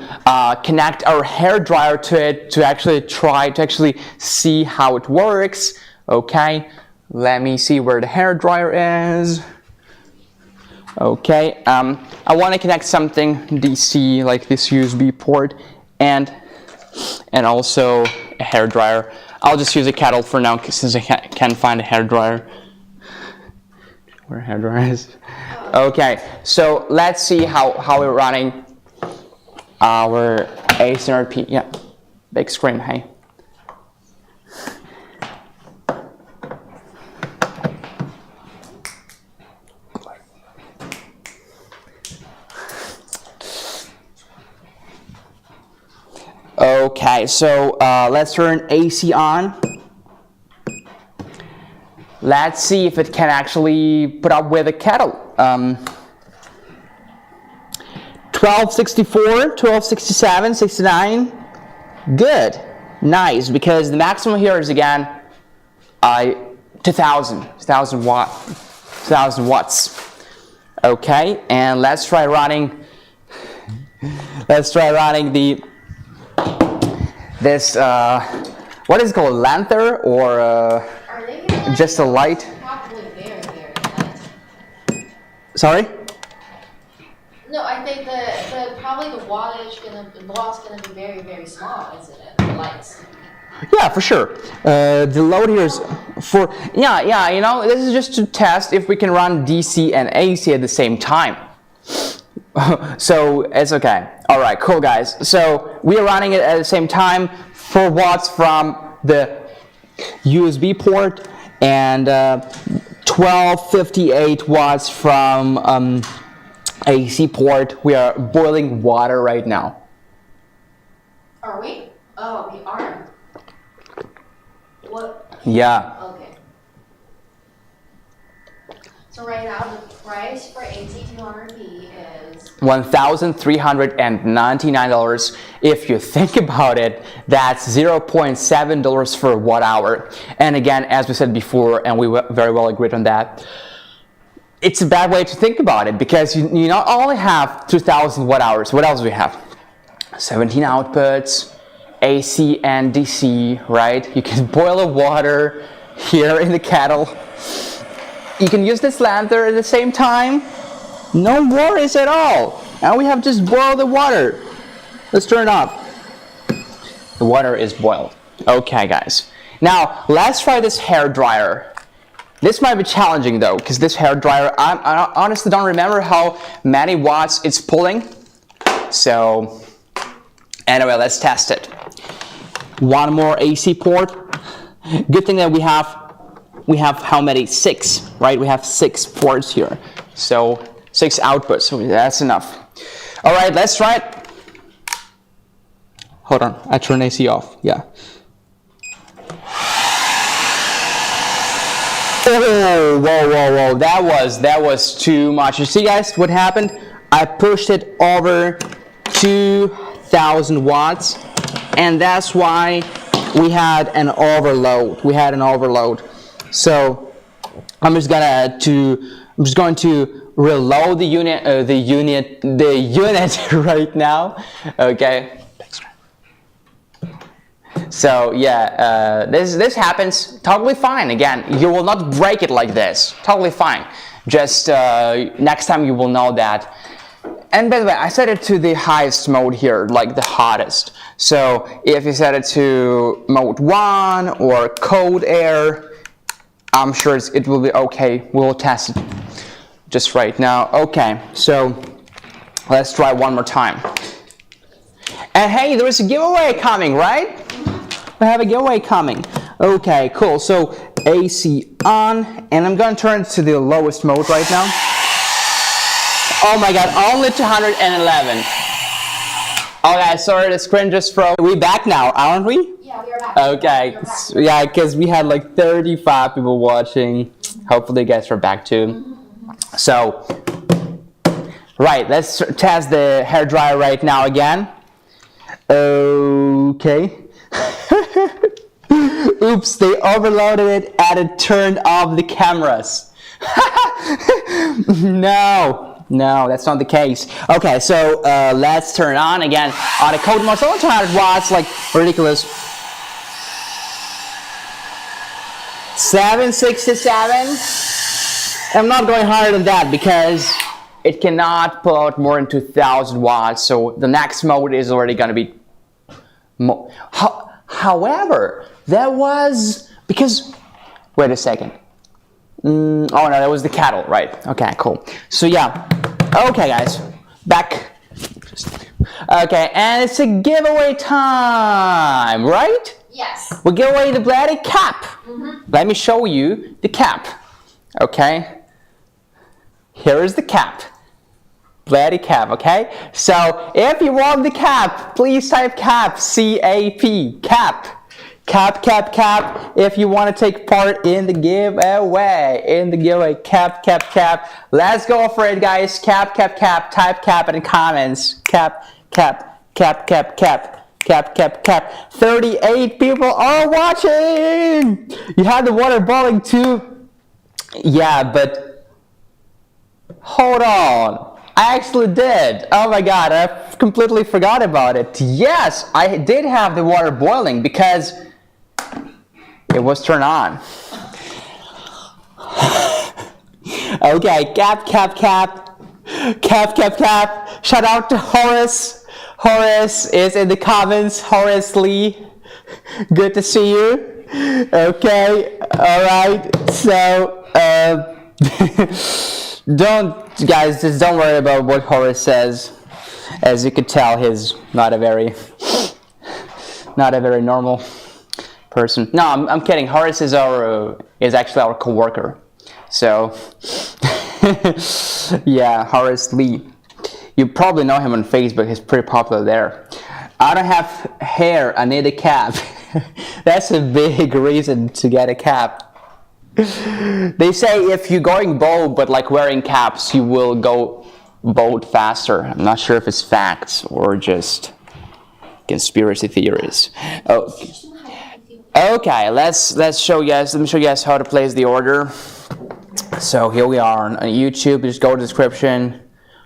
connect our hair dryer to it to actually see how it works. Okay, let me see where the hair dryer is. Okay, I want to connect something DC like this USB port and also a hair dryer. I'll just use a kettle for now since I can't find a hair dryer. Where hair dryer is? Okay, so let's see how we're running our A100p. Yeah, big screen. Hey. Okay, so let's turn AC on. Let's see if it can actually put up with a kettle. 1264, 1267, 69. Good, nice, because the maximum here is again 2000 watts. Okay, and let's try running this what is it called, lantern or just a light? Probably very, very light. Sorry? No, I think probably the loss gonna be very, very small, isn't it? The lights. Yeah, for sure. The load here is for yeah. You know, this is just to test if we can run DC and AC at the same time. So it's okay. All right, cool, guys. So we are running it at the same time. 4 watts from the USB port and 1258 watts from AC port. We are boiling water right now. Are we? Oh, we are. What? Yeah. Okay. So right now the price for AC200p is $1,399. If you think about it, that's $0.7 for a watt hour. And again, as we said before, and we very well agreed on that, it's a bad way to think about it because you not only have 2,000 watt hours. What else do we have? 17 outputs, AC and DC, right? You can boil the water here in the kettle. You can use this lantern at the same time. No worries at all. And we have just boiled the water. Let's turn it off. The water is boiled. Okay, guys. Now, let's try this hair dryer. This might be challenging though, because this hair dryer, I honestly don't remember how many watts it's pulling. So, anyway, let's test it. One more AC port. Good thing that we have how many? 6, right? We have 6 ports here. So 6 outputs, so that's enough. All right, let's try it. Hold on, I turn AC off, yeah. Oh, whoa, that was too much. You see, guys, what happened? I pushed it over 2,000 watts, and that's why we had an overload. So I'm just going to reload the unit right now. Okay. So yeah, this happens totally fine. Again, you will not break it like this. Totally fine. Just next time you will know that. And by the way, I set it to the highest mode here, like the hottest. So if you set it to mode 1 or cold air, I'm sure it will be okay. We'll test it just right now. Okay, so let's try one more time. And hey, there is a giveaway coming, right? We have a giveaway coming. Okay, cool. So AC on, and I'm going to turn it to the lowest mode right now. Oh my God, only 211. Okay, sorry, the screen just froze. We're back now, aren't we? Yeah, we are back. Okay, yeah, because we had like 35 people watching. Hopefully you guys are back too. So, right, let's test the hair dryer right now again. Okay. Oops, they overloaded it and it turned off the cameras. No. No, that's not the case. Okay, so let's turn on again on a code mode. So 200 watts, like ridiculous. 767. I'm not going higher than that because it cannot put out more than 2,000 watts. So the next mode is already going to be. However, there was because. Wait a second. Oh no, that was the cattle, right? Okay, cool. So yeah. Okay, guys, back. Okay, and it's a giveaway time, right? Yes. We give away the BLUETTI cap. Mm-hmm. Let me show you the cap. Okay. Here is the cap. BLUETTI cap, okay? So if you want the cap, please type cap, C-A-P, cap. Cap, cap, cap, if you want to take part in the giveaway, cap. Let's go for it, guys. Cap, type cap in the comments. Cap. 38 people are watching. You had the water boiling too. Yeah, but hold on. I actually did. Oh my god, I completely forgot about it. Yes, I did have the water boiling because it was turned on. Okay, cap. Shout out to Horace. Horace is in the comments. Horace Lee. Good to see you. Okay, alright. So, just don't worry about what Horace says. As you could tell, he's not a very normal person. No, I'm kidding. Horace is actually our co-worker. So, yeah, Horace Lee. You probably know him on Facebook. He's pretty popular there. I don't have hair. I need a cap. That's a big reason to get a cap. They say if you're going bald but like wearing caps, you will go bald faster. I'm not sure if it's facts or just conspiracy theories. Oh. Okay, let me show you guys how to place the order. So here we are on YouTube. Just go to the description.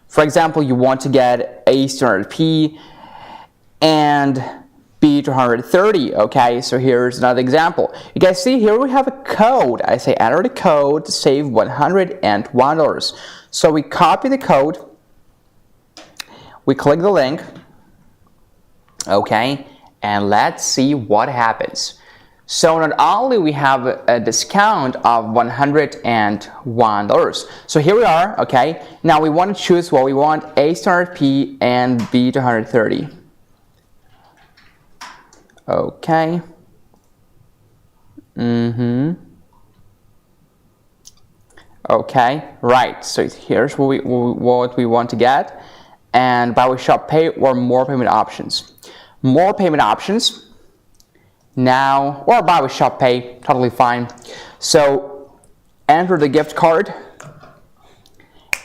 For example, you want to get A200p and B230. Okay, so here's another example. You guys see here we have a code. I say enter the code to save $101. So we copy the code. We click the link. Okay, and let's see what happens. So not only we have a discount of $101. So here we are, okay? Now we want to choose what we want, A200p and B230. Okay. Okay, right. So here's what we want to get. And buy with shop pay or more payment options. More payment options. Now, or buy with shop pay, totally fine. So enter the gift card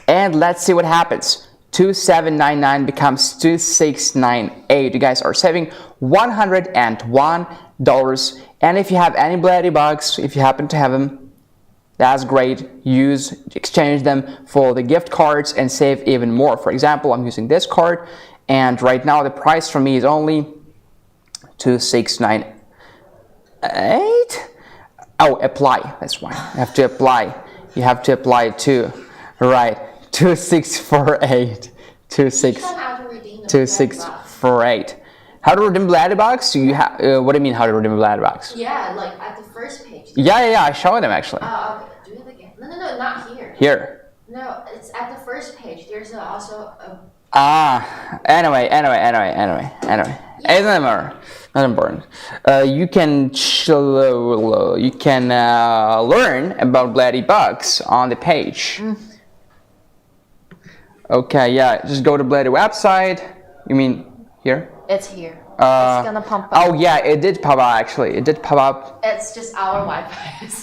and let's see what happens. 2799 becomes 2698. You guys are saving $101. And if you have any BLUETTI bucks, if you happen to have them, that's great. Exchange them for the gift cards and save even more. For example, I'm using this card and right now the price for me is only 2698. Oh, apply. That's why you have to apply. You have to apply it too. Right. 2648. 2648. How to redeem BLUETTI bucks? You have. What do you mean? How to redeem BLUETTI bucks? Yeah, like at the first page. Yeah. I showed them actually. Oh, okay. Do it again. No, not here. Here. No, it's at the first page. There's also a. Anyway. It doesn't matter. Not important. You can learn about BLUETTI bugs on the page. Okay, yeah. Just go to BLUETTI website. You mean here? It's here. It's gonna pump up. Oh yeah, it did pop up actually. It did pop up. It's just our Wi-Fi.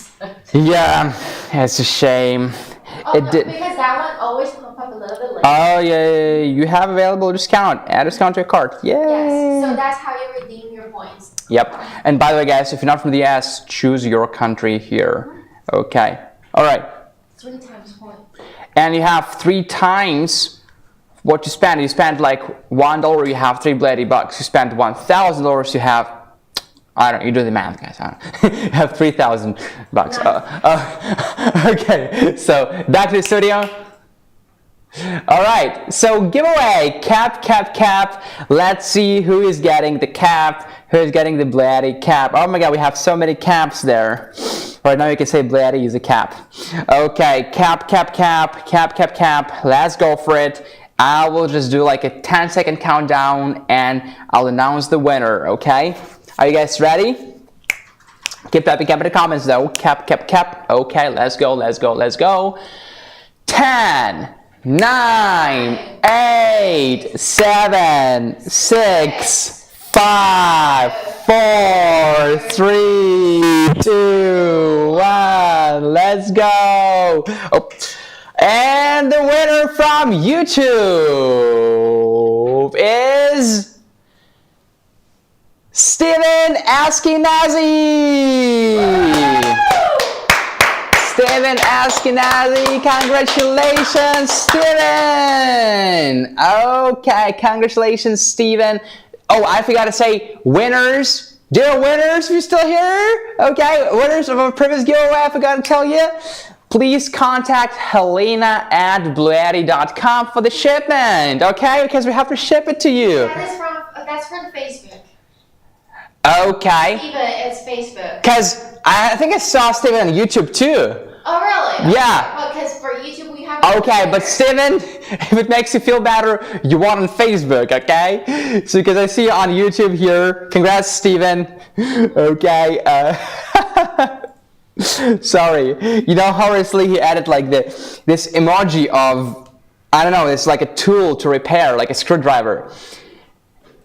Yeah, it's a shame. Oh, it no, did. Because that one always pop up a little bit later. Oh yeah, you have available discount. Add discount to your cart. Yay! Yes, so that's how you redeem your points. Yep. And by the way, guys, if you're not from the US, choose your country here. Okay. All right. 3 times point. and you have 3 times what you spend. You spend like $1, you have $3 You spend $1,000, you have, I don't know, you do the math, guys. I don't know. You have $3,000. Okay, so back to the studio. All right, so giveaway, cap. Let's see who is getting the cap, who is getting the BLUETTI cap. Oh my God, we have so many caps there. Right now you can say BLUETTI is a cap. Okay, cap. Let's go for it. I will just do like a 10-second countdown and I'll announce the winner, okay? Are you guys ready? Keep typing cap in the comments though. Cap. Okay, let's go. 10, 9, 8, 7, 6, 5, 4, 3, 2, 1. Let's go. Oh. And the winner from YouTube is Steven Ashkenazi. Steven Ashkenazi, congratulations, Steven. Okay, congratulations, Steven. Oh, I forgot to say, winners. Dear winners, if you're still here, okay, winners of a previous giveaway, I forgot to tell you. Please contact Helena at BLUETTI.com for the shipment, okay? Because we have to ship it to you. That's from Facebook. Okay. Steven, it's Facebook. Because I think I saw Steven on YouTube too. Oh, really? Yeah. Because for YouTube we have. Okay, but Steven, if it makes you feel better, you want on Facebook, okay? So because I see you on YouTube here. Congrats, Steven. Okay. Sorry, you know how recently he added like this emoji of, I don't know, it's like a tool to repair, like a screwdriver.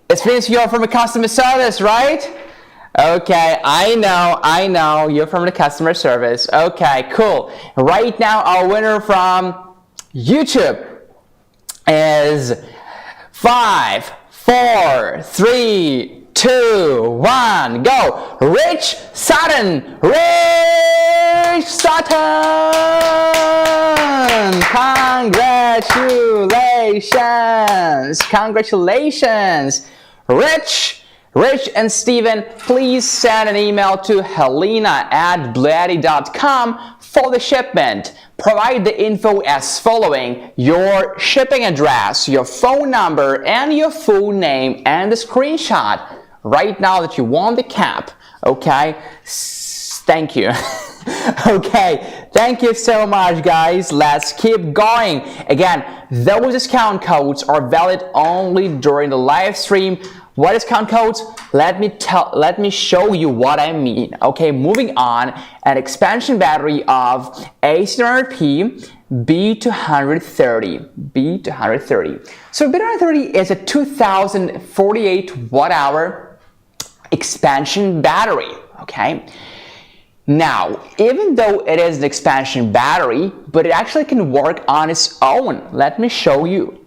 It means you're from a customer service, right? Okay, I know, you're from the customer service. Okay, cool. Right now, our winner from YouTube is 5, 4, 3, 2, 1, go! Rich Sutton! Congratulations! Rich and Steven, please send an email to Helena at BLUETTI.com for the shipment. Provide the info as following: your shipping address, your phone number, and your full name, and the screenshot right now that you want the cap, okay? Thank you. Okay, thank you so much, guys. Let's keep going. Again, those discount codes are valid only during the live stream. What is count codes? Let me show you what I mean. Okay, moving on. An expansion battery of A700P B230. So B230 is a 2048 watt-hour expansion battery. Okay. Now, even though it is an expansion battery, but it actually can work on its own. Let me show you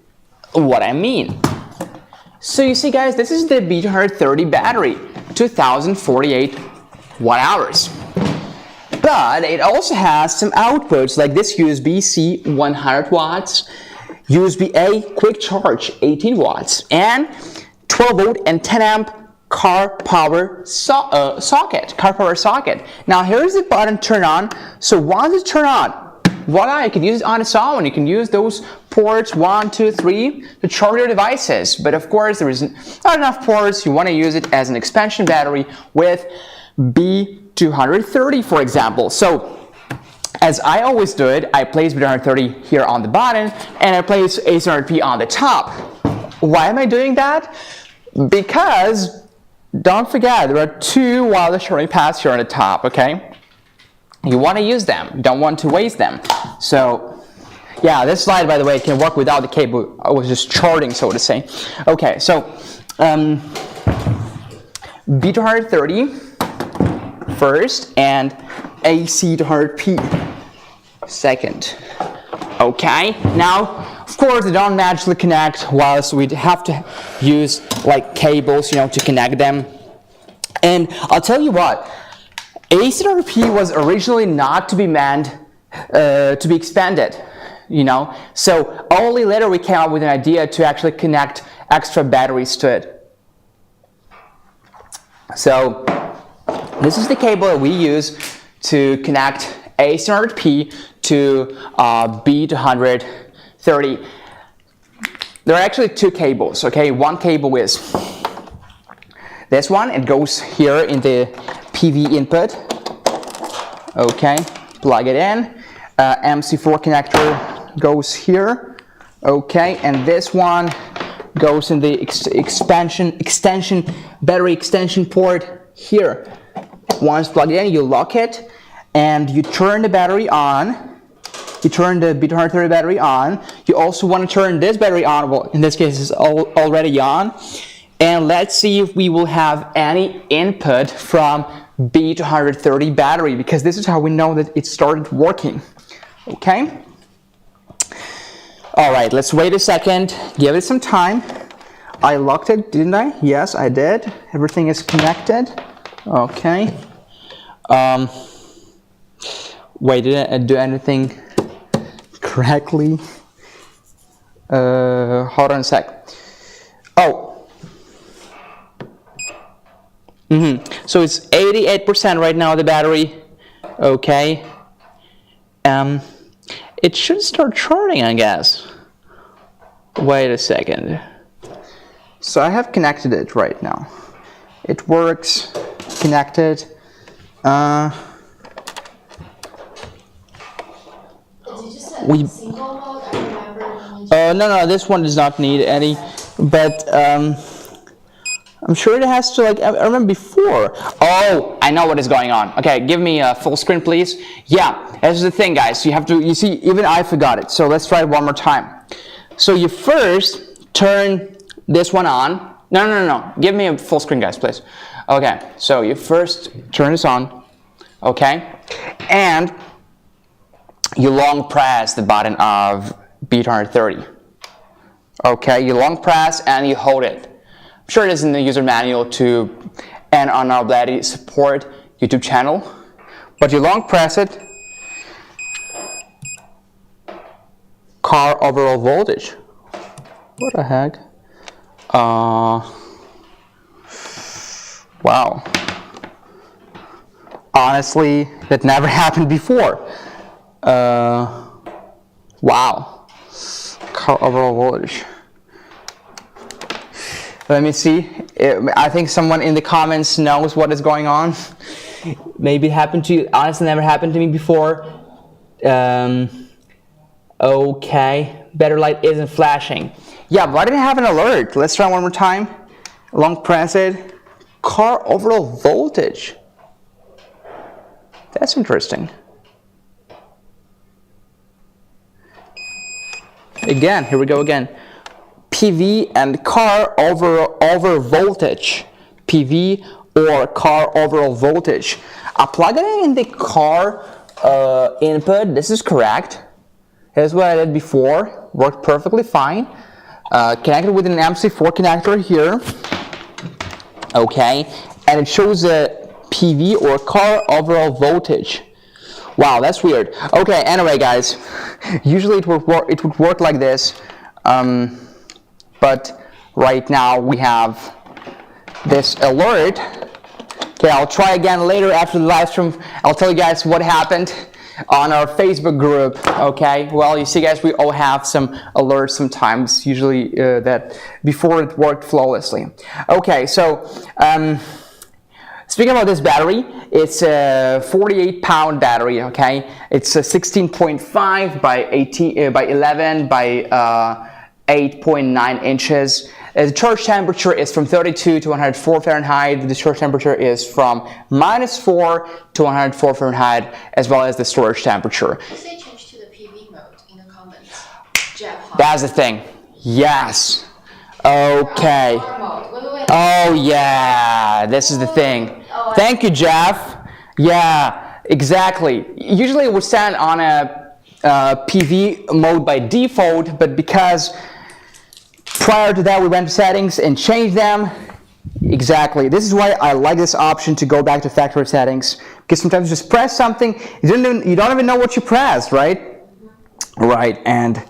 what I mean. So you see, guys, this is the B230 battery, 2048 watt-hours. But it also has some outputs like this USB-C 100 watts, USB-A quick charge 18 watts, and 12 volt and 10 amp car power socket. Now here's the button turn on. So once it's turned on, voila, you can use it on its own. You can use those ports 1, 2, 3 to charge your devices. But of course, there isn't enough ports. You want to use it as an expansion battery with B230, for example. So as I always do it, I place B230 here on the bottom and I place A700P on the top. Why am I doing that? Because don't forget, there are 2 wireless charging pads here on the top, okay? You want to use them, don't want to waste them. So, yeah, this slide, by the way, can work without the cable. I was just charging, so to say. Okay, so B230 first and AC200P second. Okay, now, of course, they don't naturally connect, whilst we'd have to use like cables, you know, to connect them. And I'll tell you what, AC200P was originally not to be meant to be expanded. you know. So only later we came up with an idea to actually connect extra batteries to it. So this is the cable that we use to connect A100P to B230. There are actually two cables, okay? One cable is this one. It goes here in the PV input. Okay, plug it in. MC4 connector goes here. Okay, and this one goes in the battery extension port here. Once plugged in, you lock it, and you turn the battery on. You turn the B230 battery on. You also want to turn this battery on. Well, in this case, it's already on. And let's see if we will have any input from B230 battery, because this is how we know that it started working. Okay? All right, let's wait a second. Give it some time. I locked it, didn't I? Yes, I did. Everything is connected. Okay. Wait, did I do anything correctly? Hold on a sec. Oh. So it's 88% right now, the battery. Okay. It should start charging, I guess. Wait a second. So I have connected it right now. It works. Connected. Did you just set single mode? I remember. No, this one does not need any, but I'm sure it has to, like, I remember before. Oh, I know what is going on. Okay, give me a full screen, please. Yeah, this is the thing, guys. You see, even I forgot it. So let's try it one more time. So you first turn this one on. No. Give me a full screen, guys, please. Okay, so you first turn this on. Okay, and you long press the button of B230. Okay, you long press and you hold it. I'm sure it is in the user manual to and on our BLUETTI support YouTube channel, but you long press it. Car overall voltage. What the heck? Wow. Honestly, that never happened before. Wow. Car overall voltage. Let me see. I think someone in the comments knows what is going on. Maybe it happened to you. Honestly, never happened to me before. Okay. Better light isn't flashing. Yeah, but I didn't have an alert. Let's try one more time. Long press it. Car overall voltage. That's interesting. Again, here we go again. PV and car over voltage. PV or car overall voltage. I plug it in the car input. This is correct. Here's what I did before. Worked perfectly fine. Connected with an MC4 connector here. Okay, and it shows a PV or car overall voltage. Wow, that's weird. Okay, anyway, guys, usually it would work like this, but right now we have this alert. Okay, I'll try again later after the live stream. I'll tell you guys what happened on our Facebook group. Okay, well, you see, guys, we all have some alerts sometimes, usually that before it worked flawlessly. Okay, so speaking about this battery, it's a 48-pound battery. Okay, it's a 16.5 by 11 by 8.9 inches. The charge temperature is from 32 to 104 Fahrenheit. The discharge temperature is from -4 to 104 Fahrenheit, as well as the storage temperature. Say change to the PV mode in the comments. Jeff. That's the thing. Yes. Okay. Wait. Oh yeah, this is the thing. Thank you, Jeff. Yeah, exactly. Usually it would stand on a PV mode by default, but because prior to that we went to settings and changed them. Exactly. This is why I like this option to go back to factory settings, because sometimes you just press something, you don't even know what you pressed, right? right? And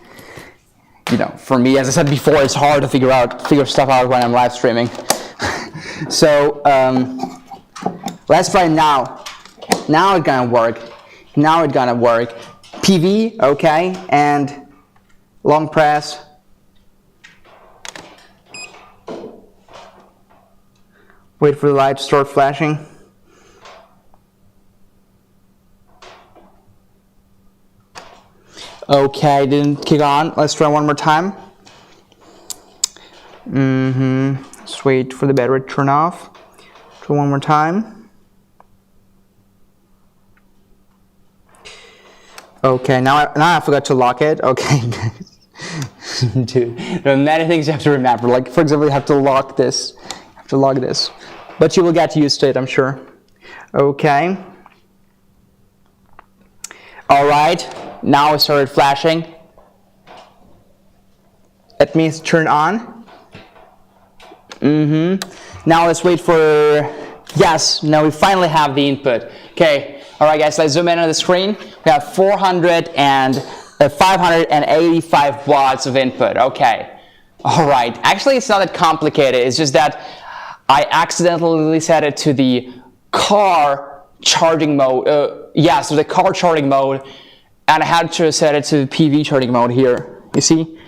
for me, as I said before, it's hard to figure stuff out when I'm live streaming. So let's try now. Now it's gonna work. Now it's gonna work. PV, okay, and long press. Wait for the light to start flashing. Okay, didn't kick on. Let's try one more time. Let's wait for the battery to turn off. Try one more time. Okay, now I forgot to lock it. Okay. Dude, there are many things you have to remember. Like, for example, you have to lock this. You have to lock this. But you will get used to it, I'm sure. Okay. All right. Now it started flashing. That means turn on. Now let's wait for, yes, now we finally have the input. Okay, all right guys, let's zoom in on the screen. We have 585 watts of input, okay. All right, actually it's not that complicated, it's just that I accidentally set it to the car charging mode, so the car charging mode, and I had to set it to the PV charging mode here. You see,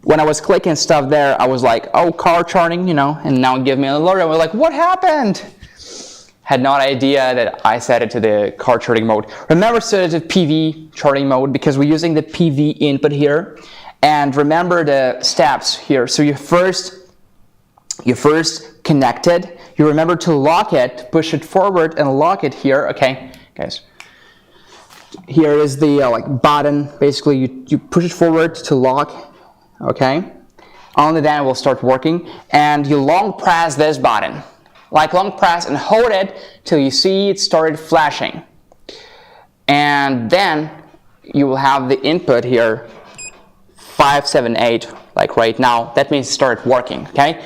when I was clicking stuff there, I was like, oh, car charging, and now it gave me an alert. I was like, what happened? Had no idea that I set it to the car charging mode. Remember, set it to PV charging mode because we're using the PV input here. And remember the steps here. So you first connected. You remember to lock it, push it forward, and lock it here. Okay, guys. Here is the button. Basically, you push it forward to lock. Okay. Only then it will start working. And you long press this button. Like long press and hold it till you see it started flashing. And then you will have the input here, 578, like right now. That means it started working. Okay.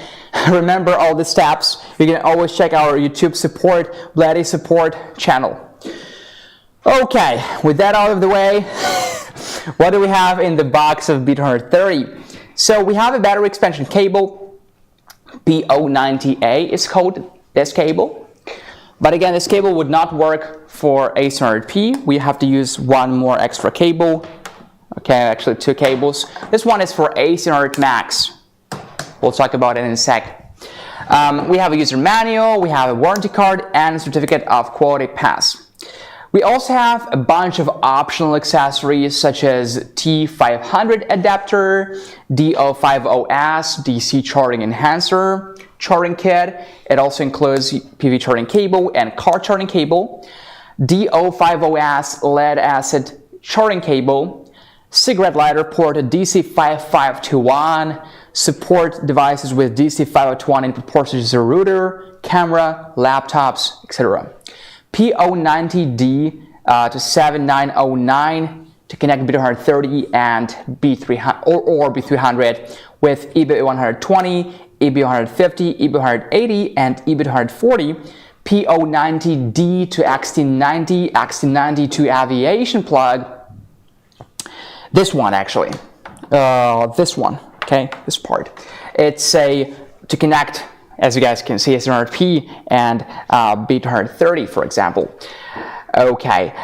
Remember all the steps. You can always check our YouTube support, BLUETTI support channel. Okay, with that out of the way, what do we have in the box of BLUETTI? So we have a battery expansion cable, P090A is called this cable. But again, this cable would not work for A100P. We have to use one more extra cable. Okay, actually two cables. This one is for A100 Max. We'll talk about it in a sec. We have a user manual, we have a warranty card, and a certificate of quality pass. We also have a bunch of optional accessories such as T500 adapter, D050S DC charging enhancer, charging kit. It also includes PV charging cable and car charging cable, D050S lead acid charging cable, cigarette lighter port DC5521, support devices with DC501 input ports such as a router, camera, laptops, etc. P090D to 7909 to connect B230 and B300 or B300 with EB120, EB150, EB180, and EB140. P090D to XT90, XT90 to aviation plug. This one actually, this one, okay, this part. It's to connect, as you guys can see, A100P and B230, for example. Okay,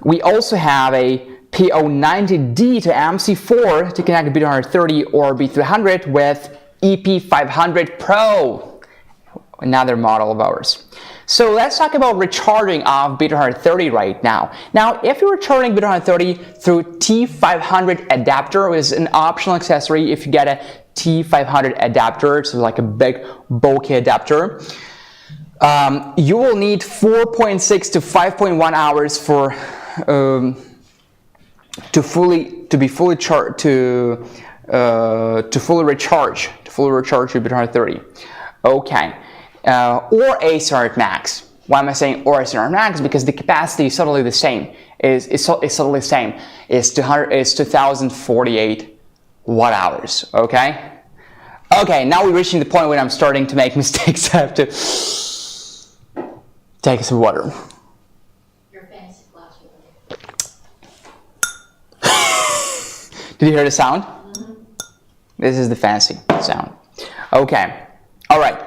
we also have a P090D to MC4 to connect B230 or B300 with EP500 Pro, another model of ours. So let's talk about recharging of B230 right now. Now, if you're recharging B230 through T500 adapter, which is an optional accessory if you get a T500 adapter, so like a big bulky adapter, you will need 4.6 to 5.1 hours for to fully recharge your B230. Okay. Or A100 Max. Why am I saying or A100 Max? Because the capacity is totally the same. It's totally the same. It's 2048 watt hours. Okay. Okay. Now we're reaching the point when I'm starting to make mistakes. I have to take some water. Your fantasy glass. Did you hear the sound? This is the fancy sound. Okay, all right.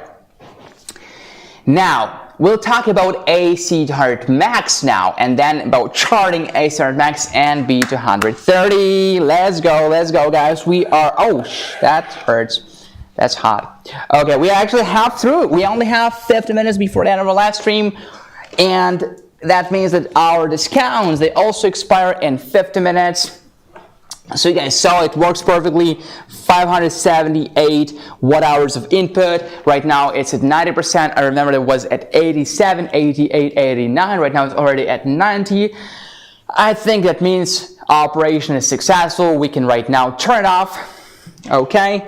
Now, we'll talk about AC200 Max now, and then about charting AC200 Max and B230. Let's go, guys. We are, oh, that hurts. That's hot. Okay, we actually have through. We only have 50 minutes before the end of our live stream, and that means that our discounts, they also expire in 50 minutes. So you guys saw it works perfectly. 578 watt hours of input. Right now it's at 90%. I remember it was at 87, 88, 89. Right now it's already at 90. I think that means operation is successful. We can right now turn it off. Okay.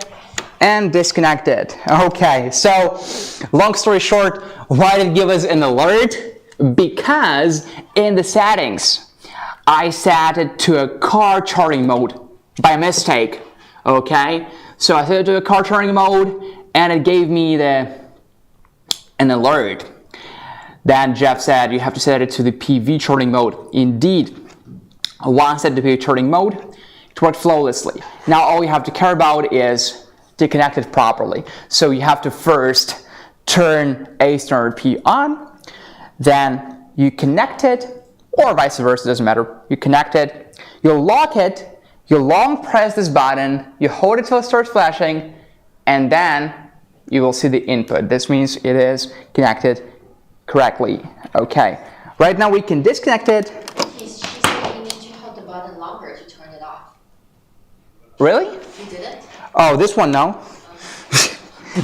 And disconnect it. Okay. So long story short, why did it give us an alert? Because in the settings, I set it to a car charging mode by mistake, okay? So I set it to a car charging mode and it gave me an alert. Then Jeff said you have to set it to the PV charging mode. Indeed, once set to PV charging mode, it worked flawlessly. Now all you have to care about is to connect it properly. So you have to first turn AC200P on, then you connect it, or vice versa, doesn't matter. You connect it, you lock it, you long press this button, you hold it till it starts flashing, and then you will see the input. This means it is connected correctly. Okay. Right now we can disconnect it. She said you need to hold the button longer to turn it off. Really? You did it? Oh, this one, no.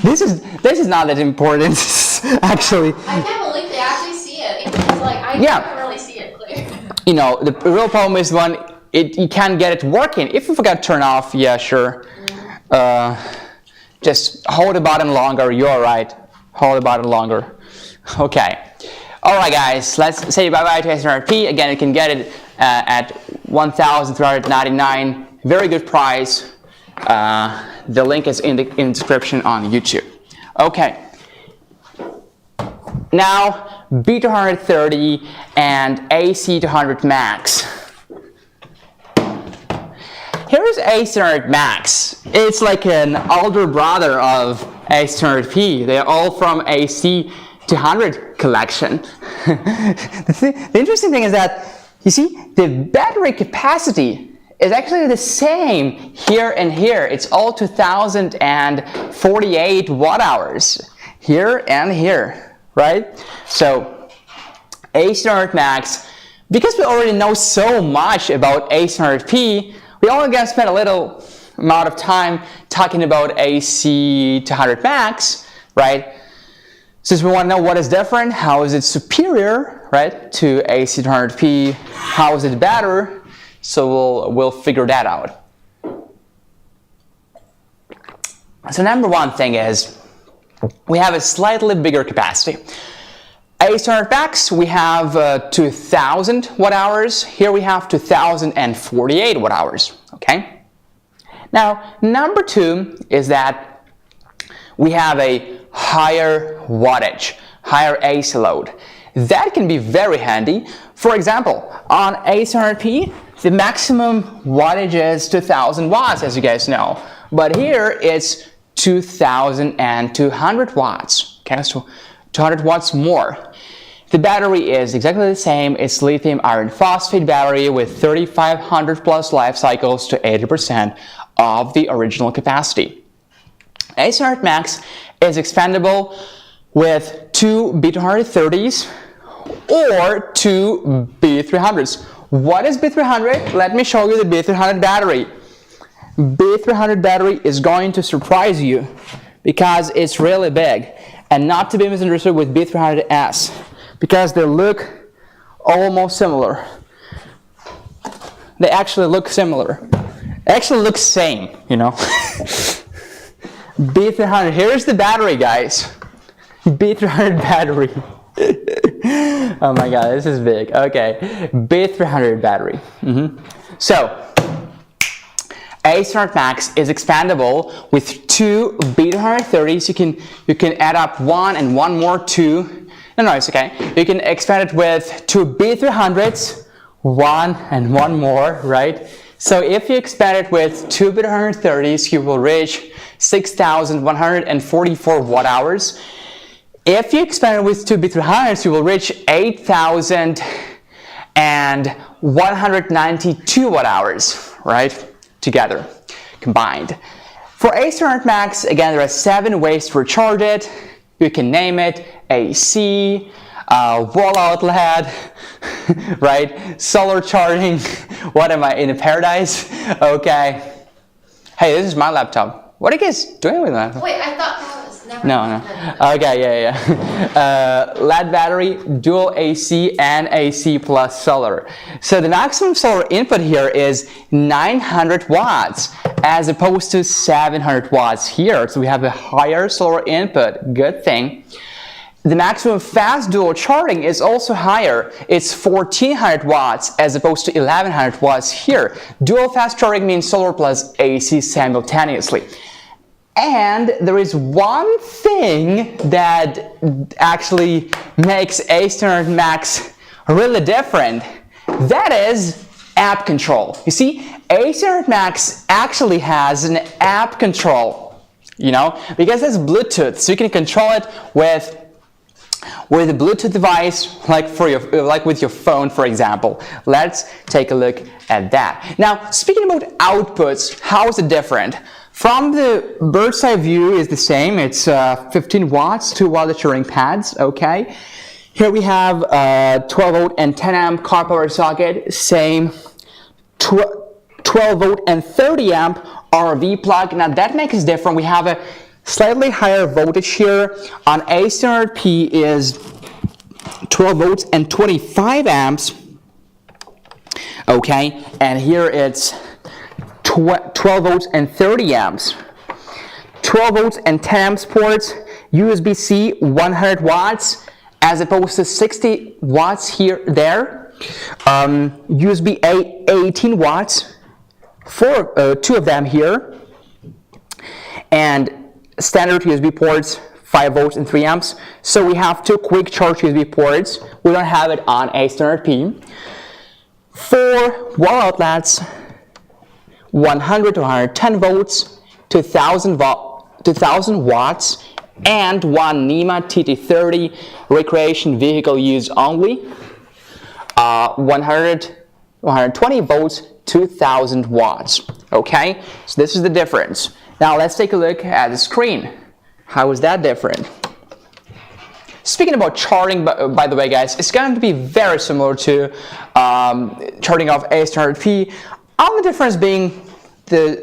This is not that important, actually. I can't believe they actually see it. It's like I can't really see it clear. You know, the real problem is when you can't get it working. If you forgot to turn off, yeah, sure. Just hold the button longer. You're right. Hold the button longer. Okay. All right, guys. Let's say bye-bye to AC200P. Again, you can get it at $1,399. Very good price. The link is in the description on YouTube. Okay. Now, B230 and AC200 Max. Here's AC200 Max. It's like an older brother of AC200P. They're all from AC200 collection. The interesting thing is that, you see, the battery capacity is actually the same here and here. It's all 2048 watt hours here and here, right? So AC200 Max, because we already know so much about AC200P, we only gonna spend a little amount of time talking about AC200 Max, right? Since we want to know what is different, how is it superior, right, to AC200P, how is it better? So we'll figure that out. So number one thing is we have a slightly bigger capacity. AC200 Max, we have 2000 watt hours. Here we have 2048 watt hours, okay? Now, number two is that we have a higher wattage, higher AC load. That can be very handy. For example, on AC200P, the maximum wattage is 2000 watts, as you guys know. But here it's 2200 watts, okay? So 200 watts more. The battery is exactly the same. It's lithium iron phosphate battery with 3500 plus life cycles to 80% of the original capacity. AC200 Max is expandable with two B230s or two B300s. What is B300? Let me show you the B300 battery. B300 battery is going to surprise you because it's really big, and not to be misunderstood with B300S, because they look almost similar. They actually look similar. They actually look same, you know. B300, here's the battery, guys. B300 battery. Oh my god, this is big. Okay, B300 battery. So, AC200 Max is expandable with two B230s. You can add up one and one more two. No, it's okay. You can expand it with two B300s, one and one more, right? So if you expand it with 2-bit 130s, you will reach 6,144 watt hours. If you expand it with 2-bit 300s, you will reach 8,192 watt hours, right? Together, combined. For A700 Max, again, there are 7 ways to recharge it. You can name it AC, wall outlet, right? Solar charging. What am I, in a paradise? Okay. Hey, this is my laptop. What are you guys doing with that? Wait, I thought that was never. No. Okay, yeah. LED battery, dual AC, and AC plus solar. So the maximum solar input here is 900 watts as opposed to 700 watts here. So we have a higher solar input. Good thing. The maximum fast dual charging is also higher. It's 1400 watts as opposed to 1100 watts here. Dual fast charging means solar plus AC simultaneously. And there is one thing that actually makes A700 Max really different. That is app control. You see, A700 Max actually has an app control, because it's Bluetooth, so you can control it with a Bluetooth device, like with your phone, for example. Let's take a look at that. Now, speaking about outputs, how is it different? From the bird's eye view is the same. It's 15 watts, 2 watt charging pads, okay? Here we have 12 volt and 10 amp car power socket, same 12 volt and 30 amp RV plug. Now that makes it different. We have a slightly higher voltage here. On A700P is 12 volts and 25 amps, okay? And here it's 12 volts and 30 amps. 12 volts and 10 amps ports, USB-C 100 watts as opposed to 60 watts there. USB-A 18 watts, 2 of them here. And standard USB ports, 5 volts and 3 amps. So we have 2 quick charge USB ports. We don't have it on A700P. 4 wall outlets, 100 to 110 volts, 2000 watts, and 1 NEMA TT30 recreation vehicle use only, 120 volts, 2000 watts. Okay, so this is the difference. Now let's take a look at the screen. How is that different? Speaking about charging, by the way, guys, it's going to be very similar to charging of A700P. Only difference being a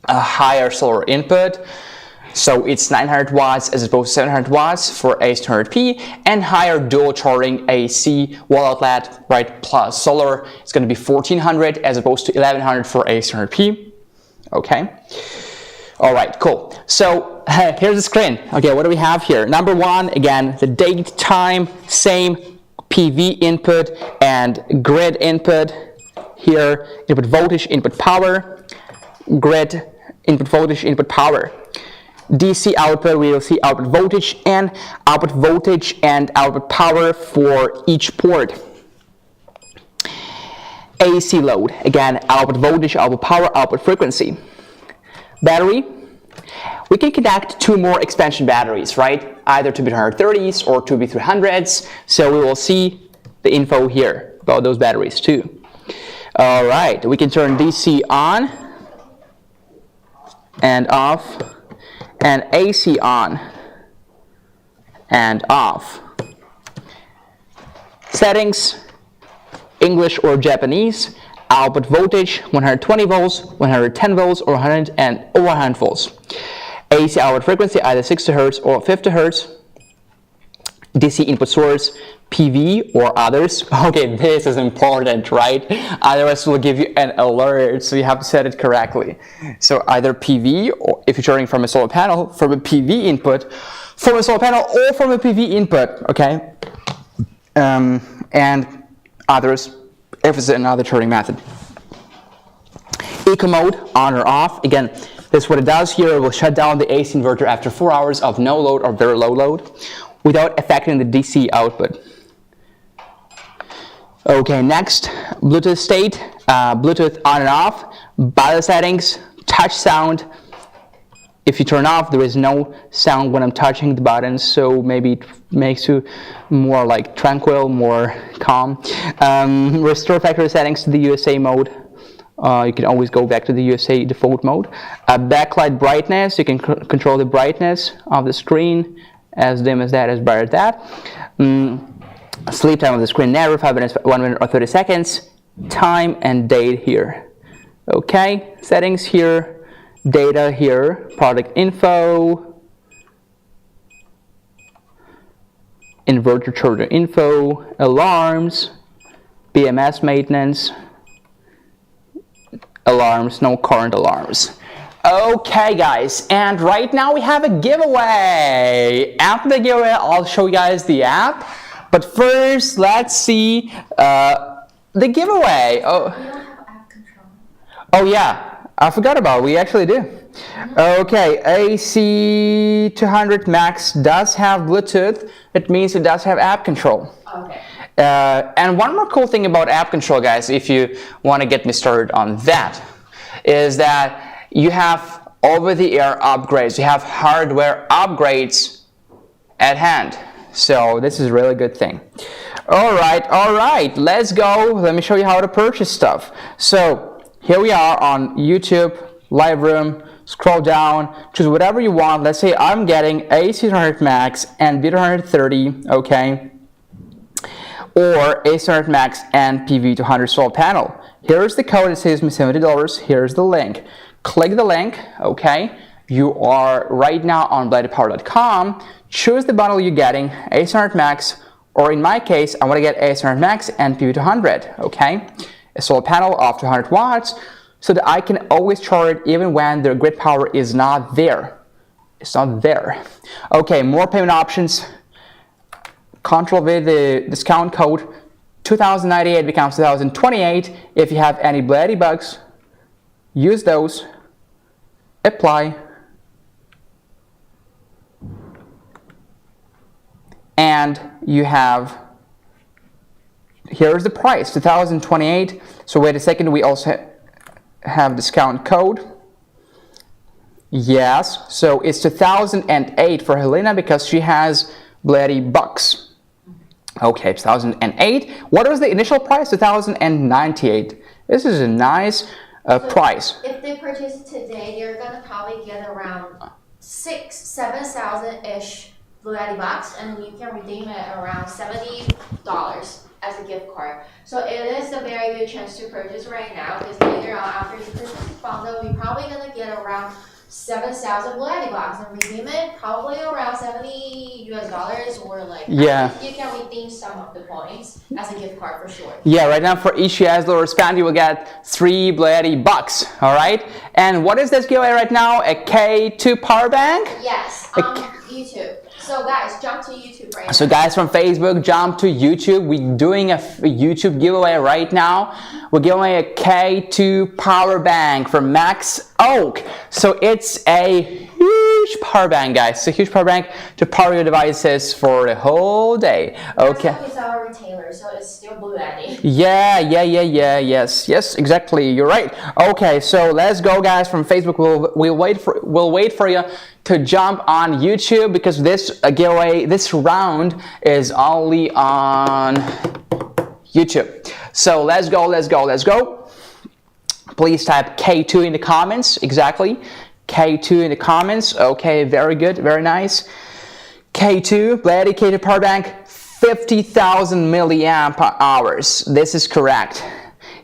higher solar input. So it's 900 watts as opposed to 700 watts for A700P, and higher dual charging AC wall outlet, right, plus solar. It's going to be 1400 as opposed to 1100 for A700P. Okay. All right, cool. So here's the screen. Okay, what do we have here? Number 1, again, the date, time, same PV input and grid input. Here, input voltage, input power, grid, input voltage, input power. DC output, we will see output voltage and output power for each port. AC load, again, output voltage, output power, output frequency. Battery, we can connect 2 more expansion batteries, right? Either 2-bit 130s or 2-bit 300s. So we will see the info here about those batteries too. All right, we can turn DC on and off, and AC on and off. Settings, English or Japanese. Output voltage, 120 volts, 110 volts, or 100 volts. AC output frequency, either 60 Hz or 50 Hz. DC input source, PV or others. Okay, this is important, right? Otherwise, we'll give you an alert, so you have to set it correctly. So either PV, or if you're charging from a solar panel, from a PV input, from a solar panel, or from a PV input, okay? And others, if it's another charging method. Eco mode, on or off. Again, this is what it does here. It will shut down the AC inverter after 4 hours of no load or very low load without affecting the DC output. Okay, next, Bluetooth state, Bluetooth on and off, battery settings, touch sound. If you turn off, there is no sound when I'm touching the buttons, so maybe it makes you more like tranquil, more calm. Restore factory settings to the USA mode. You can always go back to the USA default mode. Backlight brightness, you can control the brightness of the screen, as dim as that, as bright as that. Sleep time of the screen never, 5 minutes, 1 minute or 30 seconds. Time and date here. Okay, settings here, data here, product info, inverter charger info, alarms, BMS maintenance, alarms, no current alarms. Okay guys, and right now we have a giveaway. After the giveaway, I'll show you guys the app. But first, let's see the giveaway. Oh. We don't have app control. Oh yeah, I forgot about it. We actually do. Okay, AC200 Max does have Bluetooth. It means it does have app control. Okay. And one more cool thing about app control, guys, if you want to get me started on that, is that you have over-the-air upgrades. You have hardware upgrades at hand. So this is a really good thing. All right, let's go. Let me show you how to purchase stuff. So here we are on YouTube, Lightroom. Scroll down, choose whatever you want. Let's say I'm getting AC200 Max and B230, okay? Or AC200 Max and PV200 solar panel. Here's the code. It saves me $70. Here's the link. Click the link, okay? You are right now on BLUETTIpower.com. Choose the bundle you're getting, AC200 Max, or in my case, I want to get AC200 Max and PV200, okay? A solar panel of 200 watts, so that I can always charge it even when the grid power is not there. It's not there. Okay, more payment options. Control V, the discount code, 2098 becomes 2028. If you have any BLUETTI bugs, use those. Apply. And you have, here's the price, 2028. So wait a second, we also have discount code. Yes, so it's 2008 for Helena because she has BLUETTI bucks. Okay, 2008. What was the initial price? 2098. This is a nice price. If they purchase today, they're gonna probably get around 7,000-ish BLUETTI bucks, and you can redeem it around $70 as a gift card. So it is a very good chance to purchase right now, because later on after you purchase the bundle, we're probably gonna get around 7,000 BLUETTI bucks and redeem it probably around $70 US, or like, yeah, you can redeem some of the points as a gift card for sure. Yeah, right now for each US spend you will get 3 BLUETTI bucks. All right, and what is this giveaway right now? A K2 power bank? Yes, on YouTube. So guys, jump to YouTube right now. So guys from Facebook, jump to YouTube. We're doing a YouTube giveaway right now. We're giving away a K2 power bank from Max Oak. So it's a huge power bank, guys. It's a huge power bank to power your devices for the whole day. Okay. Max Oak is our retailer, so it's still BLUETTI. Yes, exactly. You're right. Okay, so let's go, guys. From Facebook, we'll wait for you to jump on YouTube, because this giveaway, this round is only on YouTube. So let's go. Please type K2 in the comments. Exactly, K2 in the comments. Okay, very good, very nice. K2, BLUETTI K2 power bank, 50,000 milliamp hours. This is correct.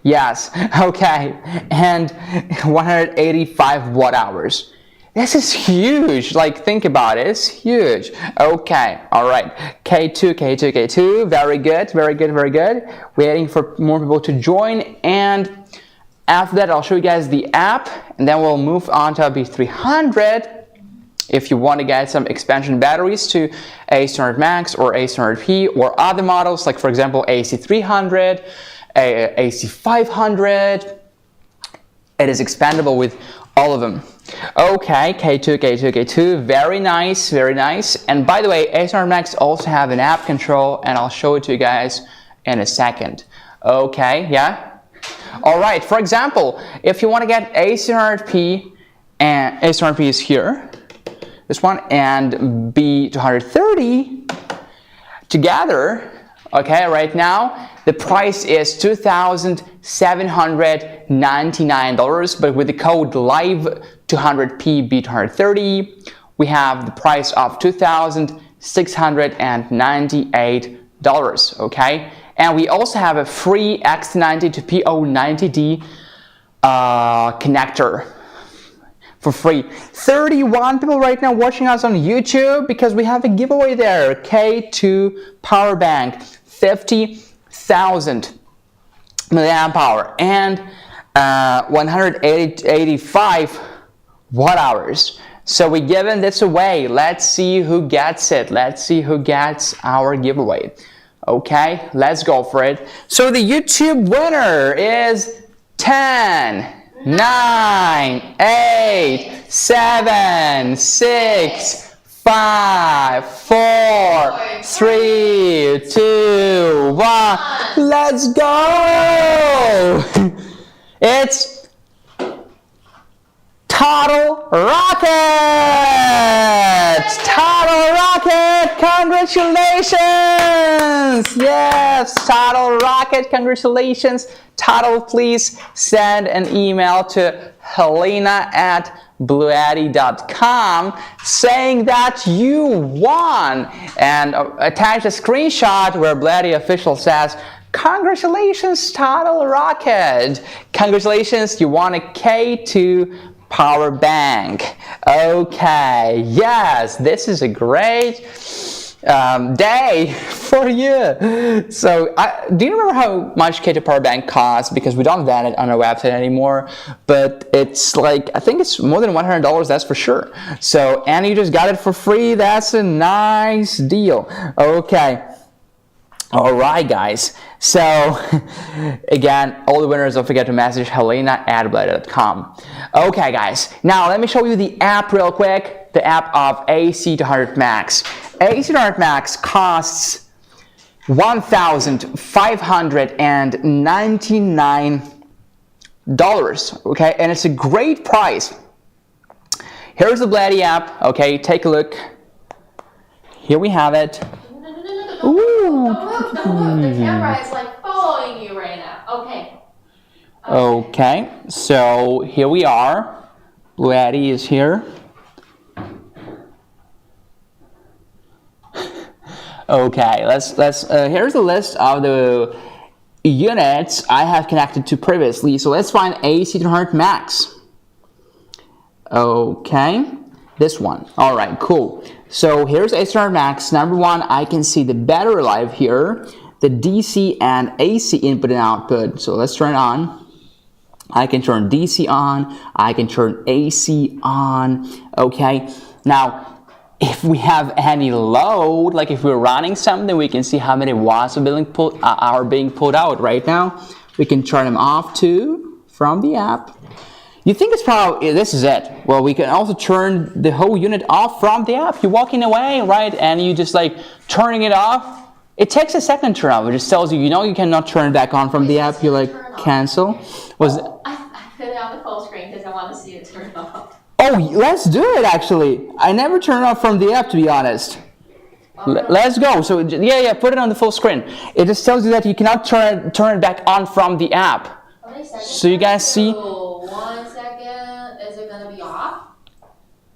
Yes, okay, and 185 watt hours. This is huge. Like, think about it. It's huge. Okay. All right. K2. Very good. Waiting for more people to join. And after that, I'll show you guys the app. And then we'll move on to B300. If you want to get some expansion batteries to AC200 Max or AC200P or other models, like, for example, AC300, AC500, it is expandable with all of them. Okay, K2, very nice. And by the way, AC200 Max also have an app control, and I'll show it to you guys in a second. Okay, yeah. All right, for example, if you want to get A200p, and A200p is here, this one, and B230 together, okay, right now, the price is $2,799, but with the code LIVE200p B230, we have the price of $2,698, okay? And we also have a free X90 to P090D connector for free. 31 people right now watching us on YouTube because we have a giveaway there. K2 power bank, 50,000 milliamp hour and 185 watt hours. So we're giving this away. Let's see who gets it. Let's see who gets our giveaway. Okay, let's go for it. So the YouTube winner is 10, 9, 8, 7, 6, 5, 4, 3, 2, 1. Let's go! It's Total Rocket! Total Rocket! Congratulations! Yes, Total Rocket, congratulations. Total, please send an email to helena@bluetti.com saying that you won and attach a screenshot where BLUETTI official says, congratulations, Total Rocket. Congratulations, you won a K2 power bank. Okay, yes, this is a great day for you. So do you remember how much K2 power bank costs? Because we don't have it on our website anymore, but it's like, I think it's more than $100, that's for sure. So, and you just got it for free. That's a nice deal. Okay. All right, guys. So, again, all the winners, don't forget to message helena@bluetti.com. Okay, guys. Now, let me show you the app real quick. The app of AC200 Max. AC200 Max costs $1,599. Okay, and it's a great price. Here's the BLUETTI app. Okay, take a look. Here we have it. Ooh. The camera is like following you right now. Okay. Okay, so here we are. BLUETTI is here. Okay, let's here's a list of the units I have connected to previously. So let's find AC200 Max. Okay, this one. All right, cool. So here's AC200 Max. Number one, I can see the battery life here, the DC and AC input and output. So let's turn it on. I can turn DC on. I can turn AC on. Okay, now if we have any load, like if we're running something, we can see how many watts are being pulled out right now. We can turn them off too from the app. You think it's probably, this is it. Well, we can also turn the whole unit off from the app. You're walking away, right? And you just like turning it off. It takes a second to turn off. It just tells you, you know, you cannot turn it back on from the app. You like cancel. I put it on the full screen because I want to see it turn off. Oh, let's do it actually. I never turn it off from the app, to be honest. Let's go. So yeah, put it on the full screen. It just tells you that you cannot turn it back on from the app. So you guys see. 1 second. Is it gonna be off?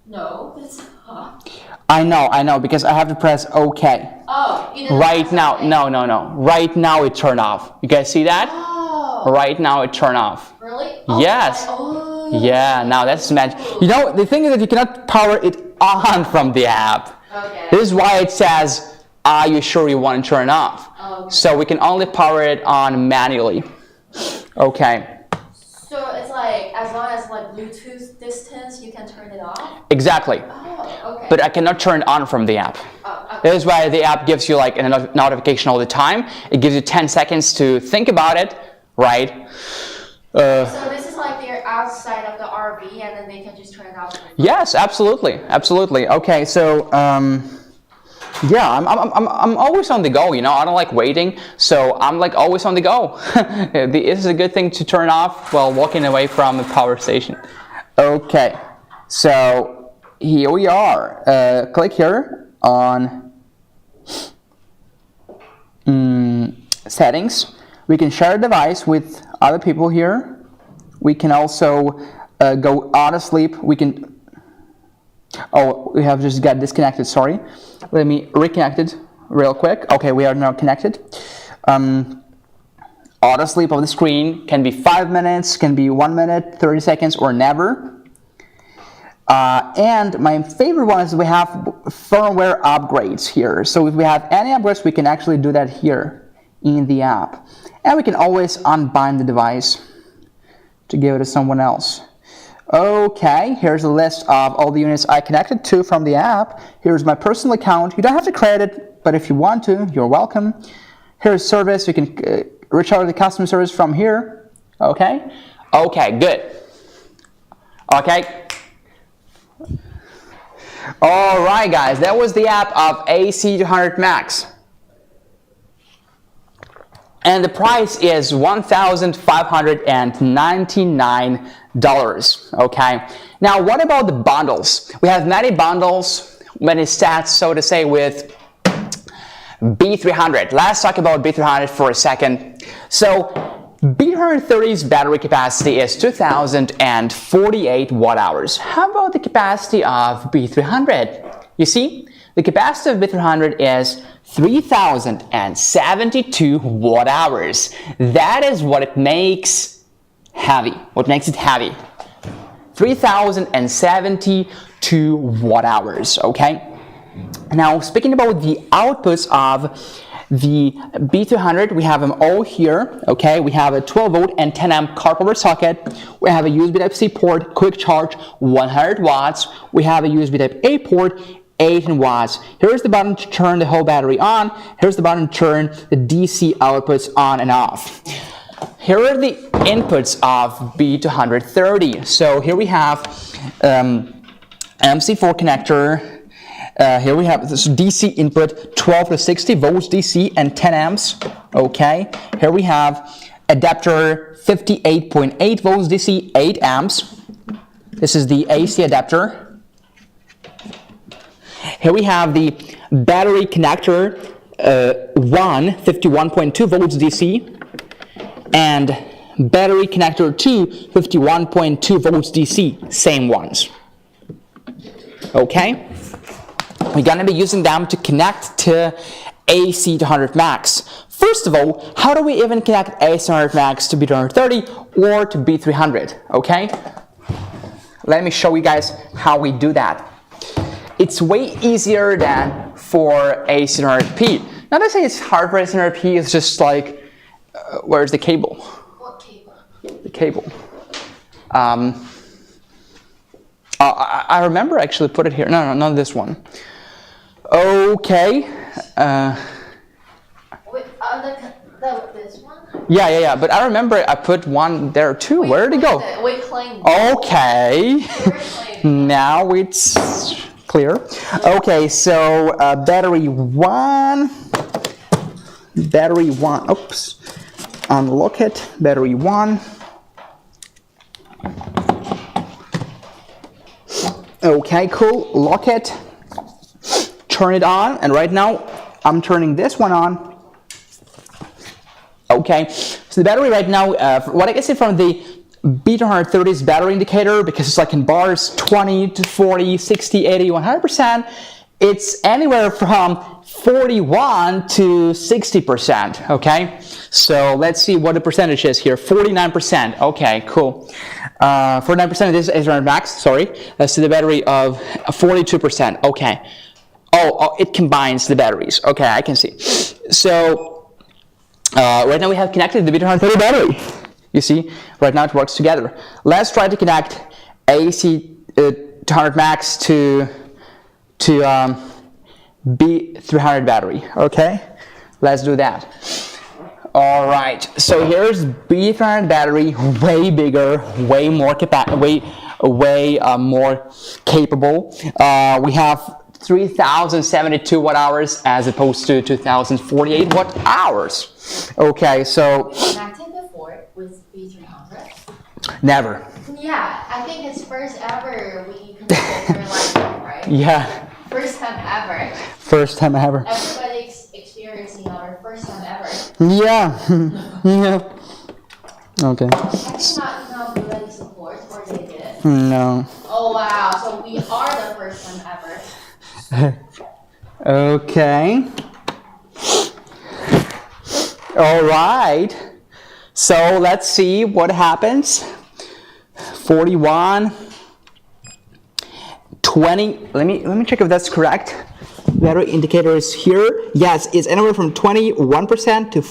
No, it's off. I know, because I have to press OK. Oh, you didn't right press now, OK. no. Right now it turned off. You guys see that? Oh. Right now it turned off. Really? Yes. Oh. Yeah, now that's magic. You know, the thing is that you cannot power it on from the app. Okay. This is why it says, are you sure you want to turn it off? Okay. So we can only power it on manually. Okay. So it's like, as long as like Bluetooth distance, you can turn it off? Exactly. Oh, okay. But I cannot turn it on from the app. Oh, okay. This is why the app gives you like a notification all the time. It gives you 10 seconds to think about it, right? So this is like they're outside of the RV and then they can just turn it off? Yes, absolutely. Okay, so Yeah, I'm always on the go, you know. I don't like waiting, so I'm like always on the go. This is a good thing to turn off while walking away from the power station. Okay, so here we are. Click here on settings. We can share a device with other people here. We can also go auto sleep. We can. Oh, we have just got disconnected, sorry. Let me reconnect it real quick. Okay, we are now connected. Auto sleep of the screen can be 5 minutes, can be 1 minute, 30 seconds, or never. And my favorite one is we have firmware upgrades here. So if we have any upgrades, we can actually do that here in the app. And we can always unbind the device to give it to someone else. Okay, here's a list of all the units I connected to from the app. Here's my personal account. You don't have to create it, but if you want to, you're welcome. Here's service. You can reach out to the customer service from here. Okay? Okay, good. Okay. All right, guys, that was the app of AC200 Max. And the price is $1,599. Okay. Now, what about the bundles? We have many bundles, many stats, so to say, with B300. Let's talk about B300 for a second. So, B330's battery capacity is 2,048 watt hours. How about the capacity of B300? You see, the capacity of B300 is 3,072 watt hours. That is what it makes heavy. What makes it heavy? 3,072 watt hours, okay? Now, speaking about the outputs of the B200, we have them all here, okay? We have a 12 volt and 10 amp car power socket. We have a USB Type-C port, quick charge, 100 watts. We have a USB Type-A port, 18 watts. Here's the button to turn the whole battery on. Here's the button to turn the DC outputs on and off. Here are the inputs of B230. So here we have MC4 connector. Here we have this DC input, 12 to 60 volts DC and 10 amps. Okay. Here we have adapter 58.8 volts DC, 8 amps. This is the AC adapter. Here we have the battery connector 51.2 volts DC and battery connector 2, 51.2 volts DC, same ones. Okay? We're going to be using them to connect to AC200 Max. First of all, how do we even connect AC200 Max to B230 or to B300? Okay? Let me show you guys how we do that. It's way easier than for AC200P. Not to say it's hard for AC200P, it's just like, where's the cable? What cable? The cable. I remember actually put it here. No, not this one. Okay. Wait, this one? Yeah. But I remember I put one there too. Where did it go? We claimed it. Okay. Now it's clear. Okay, so battery one. Oops. Unlock it. Battery one. Okay, cool. Lock it. Turn it on. And right now, I'm turning this one on. Okay. So the battery right now, what I can see from the B230's battery indicator, because it's like in bars, 20 to 40, 60, 80, 100%. It's anywhere from 41 to 60%, okay? So let's see what the percentage is here. 49%, okay, cool. 49% of this is AC200 Max, sorry. Let's see the battery of 42%, okay. Oh, it combines the batteries, okay, I can see. So right now we have connected the B230 battery. You see, right now it works together. Let's try to connect AC200 Max to B300 battery, okay? Let's do that. All right, so here's B300 battery, way bigger, way more more capable. We have 3072 watt hours as opposed to 2048 watt hours. Okay, so Connected before with B300? never. Yeah, I think it's first ever we connected during lifetime, right? Yeah, First time ever. first time ever. Everybody's experiencing our first time ever. Yeah. Yeah. Okay. I think not enough BLUETTI supports, or they did. No. Oh wow, so we are the first time ever. Okay. All right. So let's see what happens. 41, 20. Let me check if that's correct. Battery indicator is here. Yes, it's anywhere from 21% to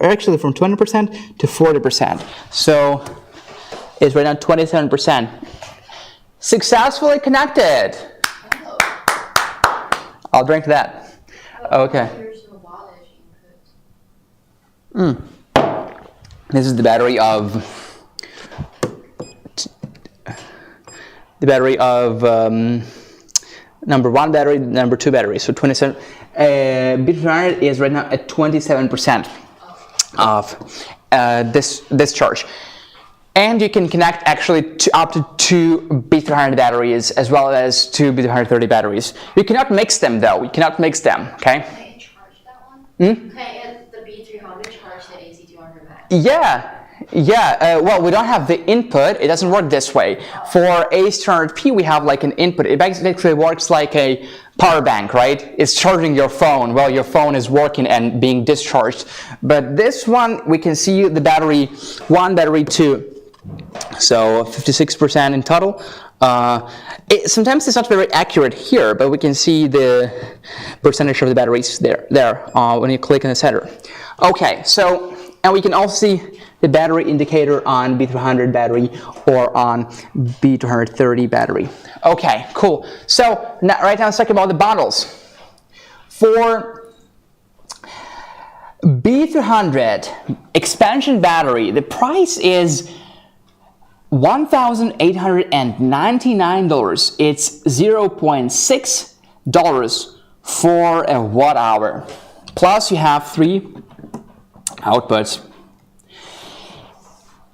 actually from 20% to 40%. So it's right now 27%. Successfully connected. Oh. I'll drink that. Okay. Here's your wattage input. This is the battery of number 1 battery, number 2 battery. So 27. B300 is right now at 27% of this charge. And you can connect actually up to 2 B300 batteries as well as 2 B330 batteries. You cannot mix them though. You cannot mix them. Okay. Can it charge that one? Hmm? Can the B300 charge the AC200 max? Yeah. Well, we don't have the input. It doesn't work this way. For AC200P, we have like an input. It basically works like a power bank, right? It's charging your phone while your phone is working and being discharged. But this one, we can see the battery 1, battery 2. So 56% in total. Sometimes it's not very accurate here, but we can see the percentage of the batteries there when you click on the center. Okay, so, and we can also see the battery indicator on B300 battery or on B230 battery. Okay, cool. So right now let's talk about the bundles. For B300 expansion battery, the price is $1,899. It's $0.6 for a watt hour. Plus you have 3 outputs.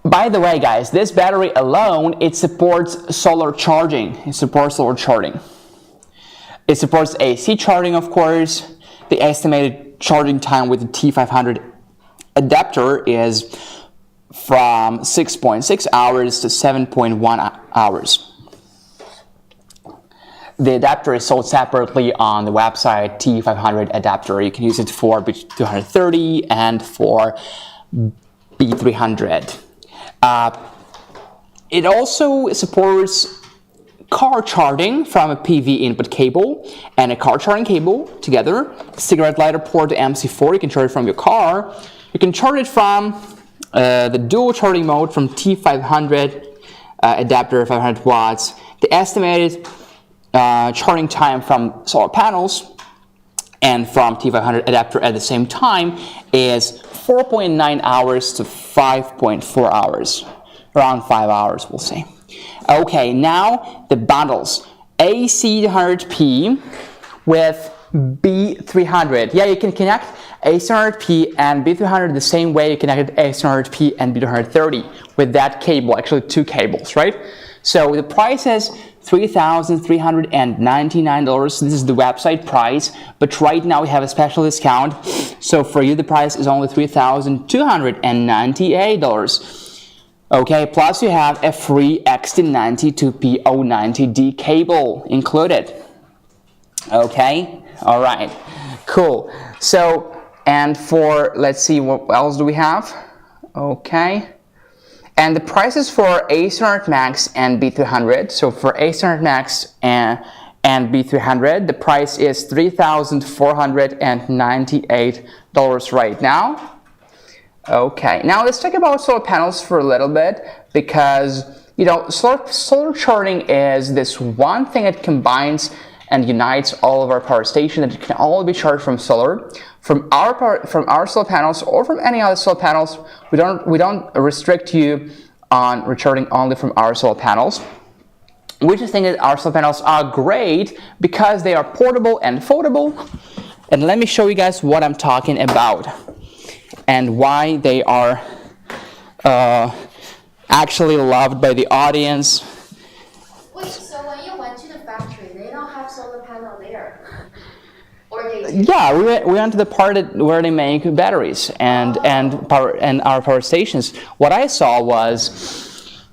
By the way, guys, this battery alone, it supports solar charging. It supports AC charging, of course. The estimated charging time with the T500 adapter is from 6.6 hours to 7.1 hours. The adapter is sold separately on the website T500 adapter. You can use it for B230 and for B300. It also supports car charging from a PV input cable and a car charging cable together. Cigarette lighter port to MC4, you can charge it from your car. You can charge it from the dual charging mode from T500 adapter, 500 watts. The estimated charging time from solar panels and from T500 adapter at the same time is 4.9 hours to 5.4 hours. Around 5 hours, we'll say. Okay, now the bundles. AC100P with B300. Yeah, you can connect AC100P and B300 the same way you connected AC100P and B230 with that cable, actually 2 cables, right? So the price is $3,399. This is the website price, but right now we have a special discount. So for you, the price is only $3,298. Okay, plus you have a free XT90 cable included. Okay, all right, cool. So, and for, let's see, what else do we have? Okay. And the prices for A100 Max and B300. So for A100 Max and B300, the price is $3,498 right now. Okay, now let's talk about solar panels for a little bit, because you know solar charging is this one thing that combines and unites all of our power stations, that can all be charged from solar, from our solar panels or from any other solar panels. We don't restrict you on recharging only from our solar panels. we just think that our solar panels are great because they are portable and foldable. And let me show you guys what I'm talking about and why they are actually loved by the audience. Wait, so when you went to the factory, they don't have solar panel there? Or they do? Yeah, we went to the part where they make batteries and our power stations. What I saw was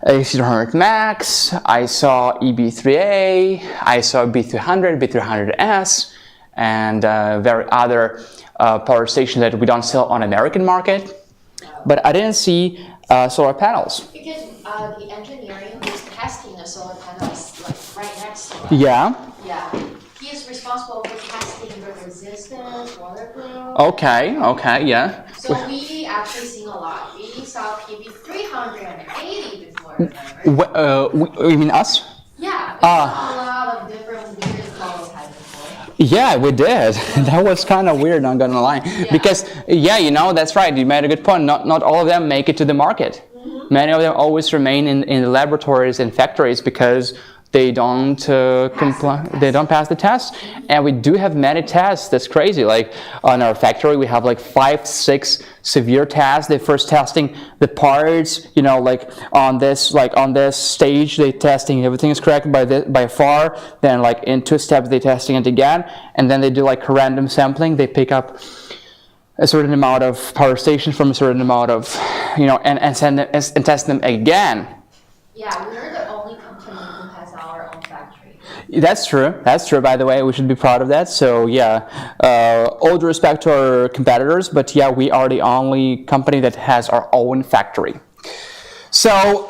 AC300 Max, I saw EB3A, I saw B300, B300S, and other power stations that we don't sell on American market. But I didn't see solar panels. Because the engineering who's testing the solar panel is like right next to us. Yeah. Yeah. He is responsible for testing the resistance, waterproof. Okay, yeah. So we actually seen a lot. We saw PB380 before, remember? You mean us? Yeah, we saw a lot of different weird prototypes before. Yeah, we did. That was kind of weird, not gonna lie. Yeah. Because, yeah, you know, that's right. You made a good point. Not all of them make it to the market. Mm-hmm. Many of them always remain in the laboratories and factories because they don't comply. They don't pass the test. And we do have many tests. That's crazy. Like on our factory, we have like 5-6 severe tests. They're first testing the parts. You know, like on this stage, they testing everything is correct by far. Then like in 2 steps, they testing it again, and then they do like random sampling. They pick up a certain amount of power stations from a certain amount of, and send them and test them again. Yeah, we're the only company who has our own factory. That's true. That's true, by the way. We should be proud of that. So, yeah, all due respect to our competitors, but yeah, we are the only company that has our own factory. So,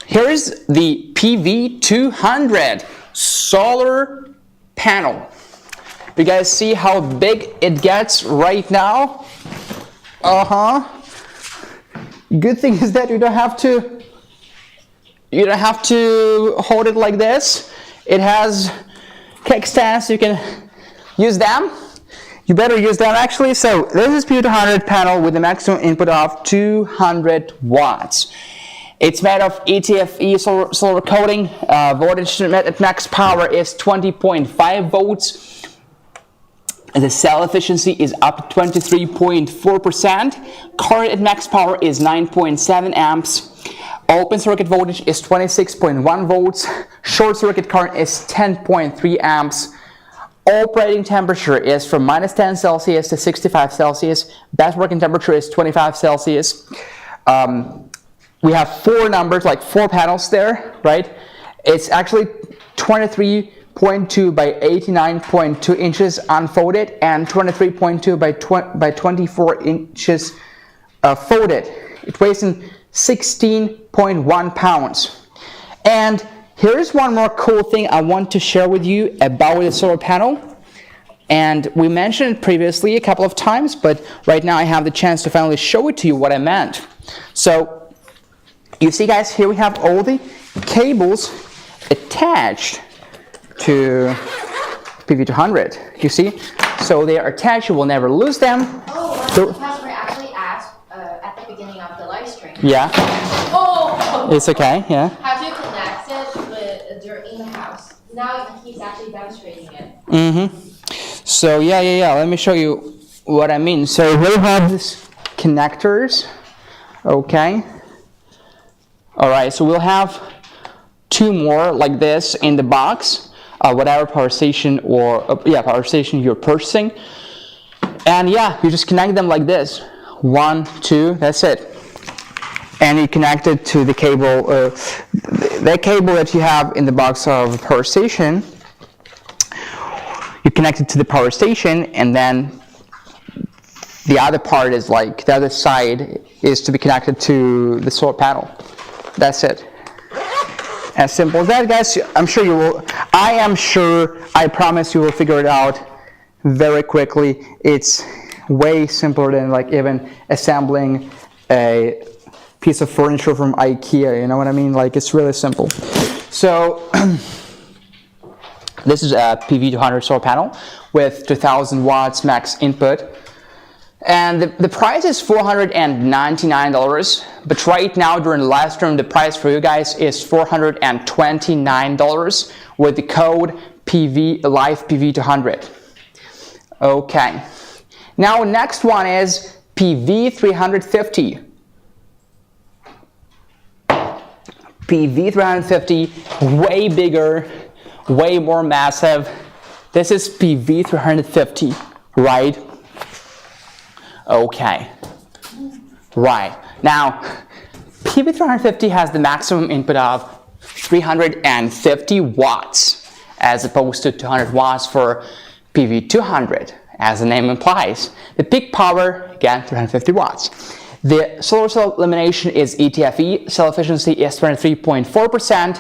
here's the PV200 solar panel. You guys see how big it gets right now? Good thing is that you don't have to hold it like this. It has kickstands. You can use them. You better use them actually. So this is PV200 panel with a maximum input of 200 watts. It's made of ETFE solar coating. Voltage at max power is 20.5 volts. The cell efficiency is up to 23.4%. Current at max power is 9.7 amps. Open circuit voltage is 26.1 volts. Short circuit current is 10.3 amps. Operating temperature is from minus 10 Celsius to 65 Celsius. Best working temperature is 25 Celsius. We have 4 numbers, like 4 panels there, right? It's actually 23.2 by 89.2 inches unfolded and 23.2 by 24 inches folded. It weighs in 16.1 pounds. And here's one more cool thing I want to share with you about the solar panel. And we mentioned it previously a couple of times, but right now I have the chance to finally show it to you what I meant. So you see, guys, here we have all the cables attached to PV200. You see? So they are attached. You will never lose them. Oh, one customer actually asked at the beginning of the live stream. Yeah. Oh! It's okay, yeah. How do you connect it with in the house? Now he's actually demonstrating it. So yeah. Let me show you what I mean. So we have these connectors. Okay. All right. So we'll have 2 more like this in the box. Whatever power station power station you're purchasing. And yeah, you just connect them like this. 1, 2, that's it. And you connect it to the cable, that cable that you have in the box of the power station. You connect it to the power station, and then the other part is like, the other side is to be connected to the solar panel. That's it. As simple as that, guys. I promise you will figure it out very quickly. It's way simpler than like even assembling a piece of furniture from IKEA, you know what I mean? Like, it's really simple. So this is a PV200 solar panel with 2000 watts max input. And the price is $499, but right now during the live stream, the price for you guys is $429 with the code LIVEPV200. Okay. Now next one is PV350. PV350, way bigger, way more massive. This is PV350, right? Okay. Right. Now, PV350 has the maximum input of 350 watts as opposed to 200 watts for PV200, as the name implies. The peak power, again, 350 watts. The solar cell illumination is ETFE, cell efficiency is 23.4%,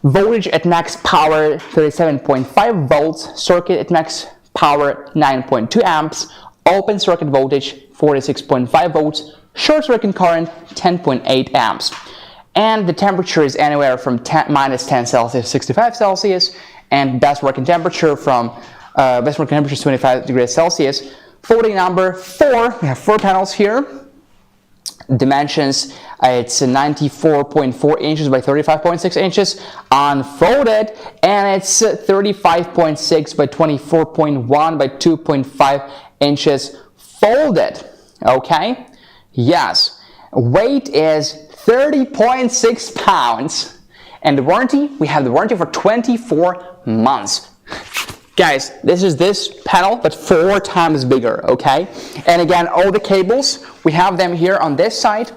voltage at max power 37.5 volts, circuit at max power 9.2 amps, open circuit voltage 46.5 volts, short circuit current 10.8 amps. And the temperature is anywhere from -10 Celsius to 65 Celsius, and best working temperature is 25 degrees Celsius. Folding number 4, we have 4 panels here. Dimensions, it's 94.4 inches by 35.6 inches unfolded, and it's 35.6 by 24.1 by 2.5 inches folded. Okay, yes, weight is 30.6 pounds, and the warranty, we have the warranty for 24 months. Guys, this is this panel, but 4 times bigger, okay? And again, all the cables, we have them here on this side.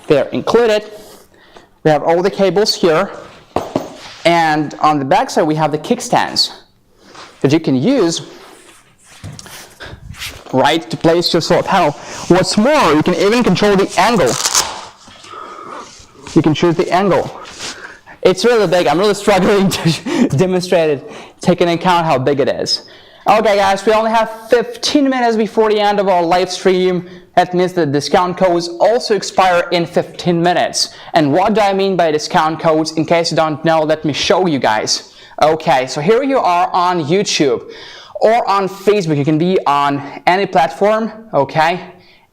They're included. We have all the cables here. And on the back side, we have the kickstands that you can use, right, to place your solar panel. What's more, you can even control the angle. You can choose the angle. It's really big. I'm really struggling to demonstrate it, taking into account how big it is. Okay guys, we only have 15 minutes before the end of our live stream. That means the discount codes also expire in 15 minutes. And what do I mean by discount codes? In case you don't know, let me show you guys. Okay, so here you are on YouTube or on Facebook. You can be on any platform, okay?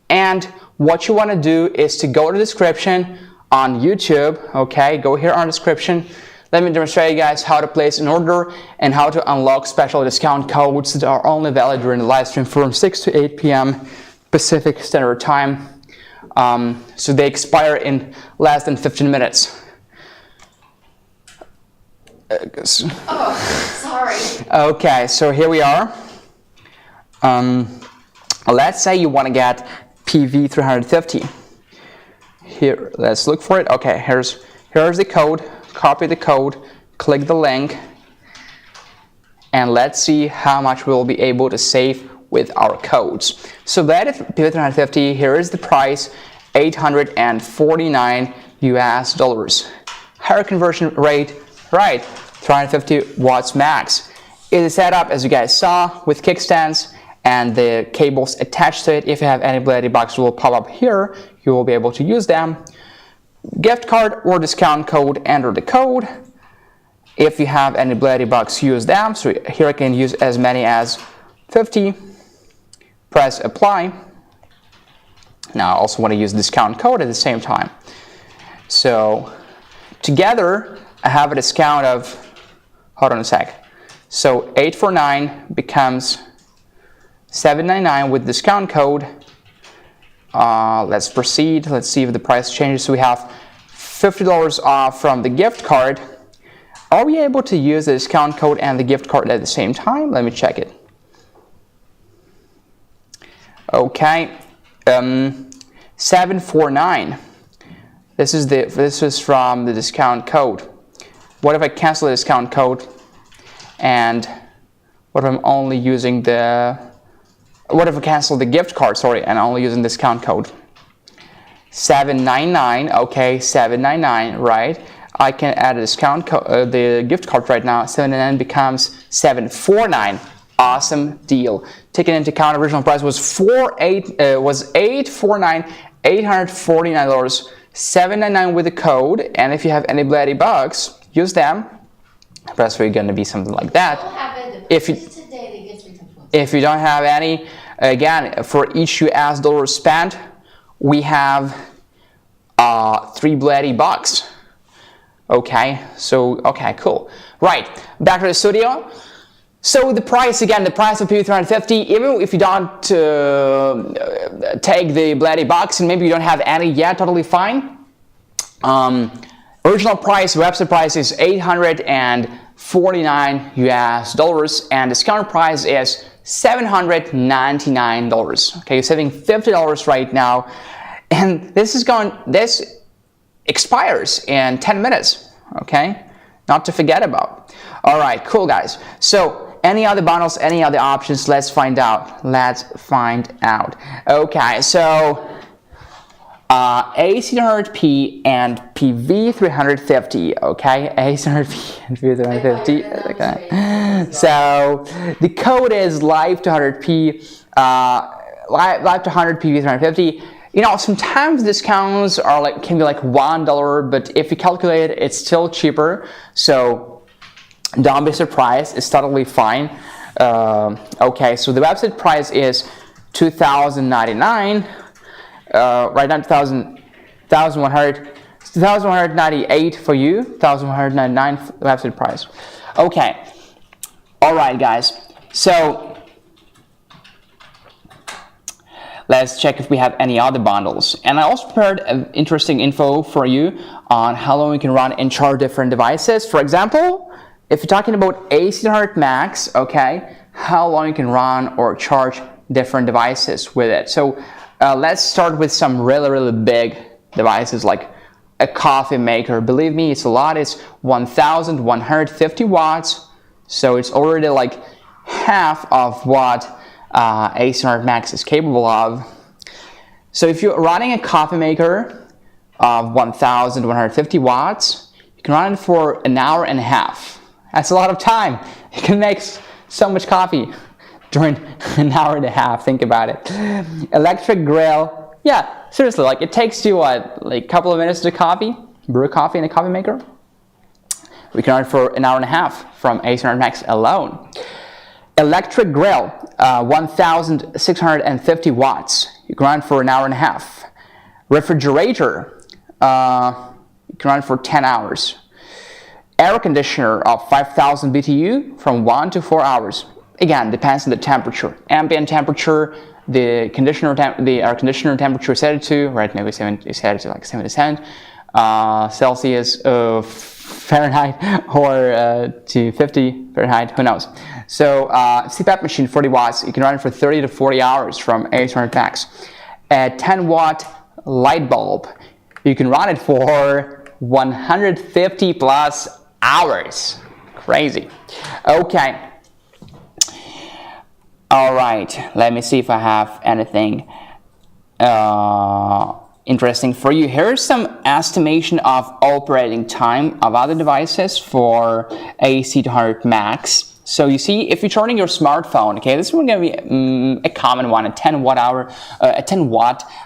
And what you want to do is to go to the description on YouTube, okay, go here on description. Let me demonstrate you guys how to place an order and how to unlock special discount codes that are only valid during the live stream from 6 to 8 p.m. Pacific Standard Time. So they expire in less than 15 minutes. Oh, sorry. Okay, so here we are. Let's say you want to get PV350. Here, let's look for it. Okay, here's the code. Copy the code, click the link, and let's see how much we'll be able to save with our codes. So that is PV350. Here is the price, $849 US. Higher conversion rate, right? 350 watts max. It is set up as you guys saw with kickstands and the cables attached to it. If you have any BLUETTI box, will pop up here. You will be able to use them. Gift card or discount code, enter the code. If you have any BLUETTI box, use them. So here I can use as many as 50. Press apply. Now I also want to use discount code at the same time. So together I have a discount of, hold on a sec. So 849 becomes $799 with discount code. Let's proceed. Let's see if the price changes. So we have $50 off from the gift card. Are we able to use the discount code and the gift card at the same time? Let me check it. Okay, 749. This is from the discount code. What if I cancel the discount code? And what if I'm only using what if I cancel the gift card, sorry, and only using discount code? 799, okay, 799, right? I can add a discount code, the gift card right now. 799 becomes 749. Awesome deal. Taking into account original price was $849, $849, $799 with the code. And if you have any BLUETTI bucks, use them. Price for you going to be something like that. If you don't have any, Again, for each US dollar spent, we have 3 BLUETTI bucks. Okay, so, okay, cool. Right, back to the studio. So the price, again, the price of PV350, even if you don't take the BLUETTI box and maybe you don't have any yet, totally fine. Original price, website price is $849 US dollars, and discount price is $799. Okay, you're saving $50 right now, and this expires in 10 minutes. Okay, not to forget about. All right, cool guys. So any other bundles, any other options? Let's find out. Okay, so A700P and PV350. Okay, A700P and PV350. Okay. So the code is live to 100P. Live to 100 PV350. You know, sometimes discounts are can be like $1, but if you calculate it, it's still cheaper. So don't be surprised, it's totally fine. Okay, so the website price is $2,099. Right now, $2,198 for you, $1,199 for the website price. Okay, all right, guys. So let's check if we have any other bundles. And I also prepared interesting info for you on how long you can run and charge different devices. For example, if you're talking about A700 Max, okay, how long you can run or charge different devices with it. So let's start with some really big devices like a coffee maker. Believe me, it's a lot. It's 1,150 watts. So it's already like half of what A700 Max is capable of. So if you're running a coffee maker of 1,150 watts, you can run it for an hour and a half. That's a lot of time. You can make so much coffee during an hour and a half. Think about it. Electric grill. Yeah, seriously, it takes you what, a couple of minutes to brew coffee in a coffee maker? We can run it for an hour and a half from A700 Max alone. Electric grill, 1,650 watts. You can run for an hour and a half. Refrigerator, you can run for 10 hours. Air conditioner of 5,000 BTU from 1 to 4 hours. Again, depends on the temperature. Ambient temperature, the air conditioner temperature is set to, right, maybe is set to like 77 Celsius, Fahrenheit, or to 50 Fahrenheit, who knows. So CPAP machine, 40 watts, you can run it for 30 to 40 hours from A700 Max. A 10 watt light bulb, you can run it for 150 plus hours. Crazy. Okay. All right. Let me see if I have anything interesting for you. Here's some estimation of operating time of other devices for A700 Max. So you see, if you're charging your smartphone, okay, this is going to be a common one, a 10 watt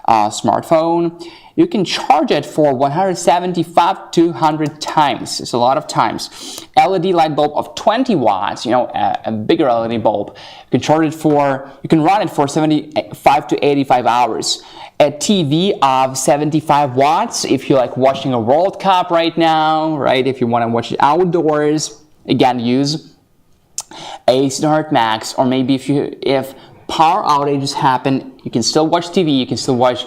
smartphone. You can charge it for 175 to 200 times. It's a lot of times. LED light bulb of 20 watts, a bigger LED bulb. You can run it for 75 to 85 hours. A TV of 75 watts, if you're watching a World Cup right now, right? If you want to watch it outdoors, again, use A700 Max, or maybe if power outages happen, you can still watch TV, you can still watch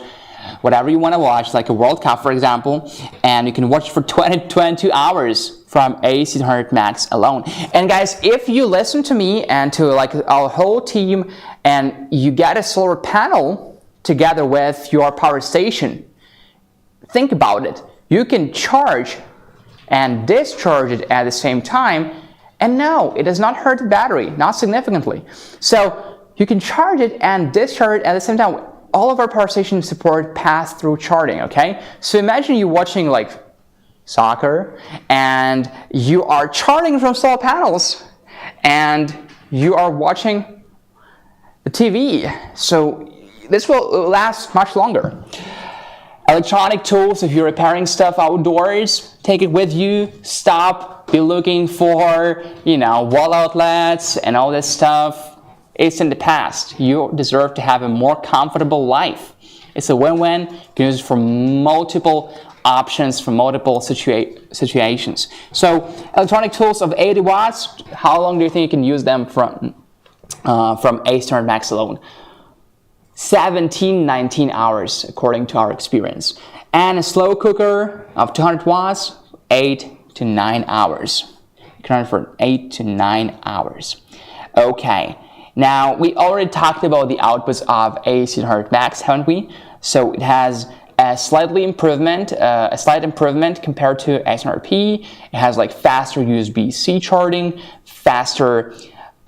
whatever you want to watch, like a World Cup, for example, and you can watch for 22 hours from A700 Max alone. And guys, if you listen to me and to our whole team, and you get a solar panel together with your power station, think about it. You can charge and discharge it at the same time, and no, it does not hurt the battery, not significantly. So you can charge it and discharge it at the same time. All of our power stations support pass-through charging, okay? So imagine you watching soccer, and you are charging from solar panels, and you are watching the TV. So this will last much longer. Electronic tools, if you're repairing stuff outdoors, take it with you, stop, be looking for, wall outlets and all this stuff. It's in the past. You deserve to have a more comfortable life. It's a win-win. You can use it for multiple options, for multiple situations. So electronic tools of 80 watts, how long do you think you can use them from A600 Max alone? 19 hours, according to our experience. And a slow cooker of 200 watts, 8 to 9 hours. You can run it for 8 to 9 hours. Okay, now we already talked about the outputs of A600 Max, haven't we? So it has a slight improvement compared to A600P. It has like faster USB-C charging, faster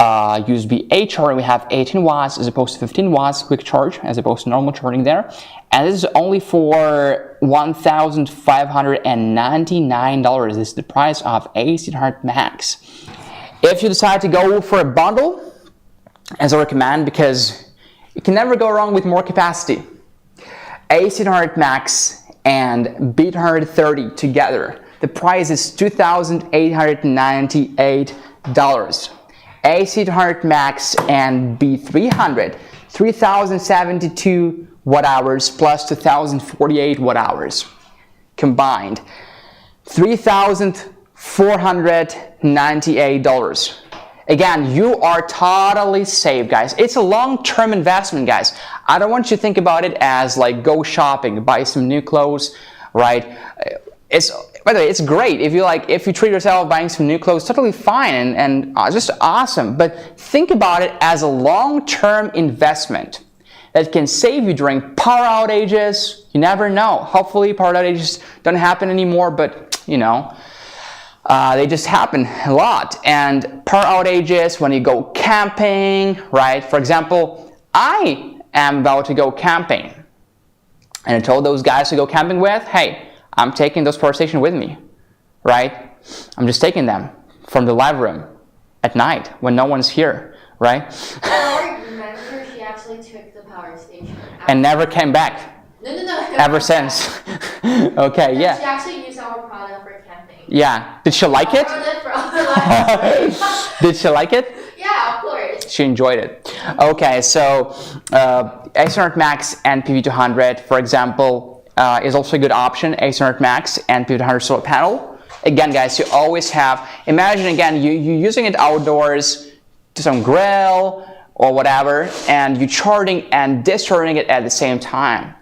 USB-A charging. We have 18 watts as opposed to 15 watts quick charge as opposed to normal charging there. And this is only for $1,599. This is the price of A600 Max. If you decide to go for a bundle, as I recommend, because you can never go wrong with more capacity. A600 Max and B230 together, the price is $2,898. A600 Max and B300, 3,072 watt hours plus 2,048 watt hours combined, $3,498. Again, you are totally safe, guys. It's a long-term investment, guys. I don't want you to think about it as like go shopping, buy some new clothes, right? By the way, it's great if you treat yourself buying some new clothes, totally fine and just awesome. But think about it as a long-term investment that can save you during power outages. You never know. Hopefully, power outages don't happen anymore, but you know. They just happen a lot. And power outages when you go camping, right? For example, I am about to go camping. And I told those guys to go camping with, hey, I'm taking those power stations with me, right? I'm just taking them from the live room at night when no one's here, right? Remember, she actually took the power station. And never came back. No. Ever since. Okay, yeah. She actually used our product for camping. Yeah. Did she like it? Did she like it? Yeah, of course. She enjoyed it. Okay, so A600 Max and PV200, for example, is also a good option. A600 Max and PV200 solar panel. Again, guys, you always have, imagine again, you're using it outdoors to some grill or whatever, and you're charging and discharging it at the same time.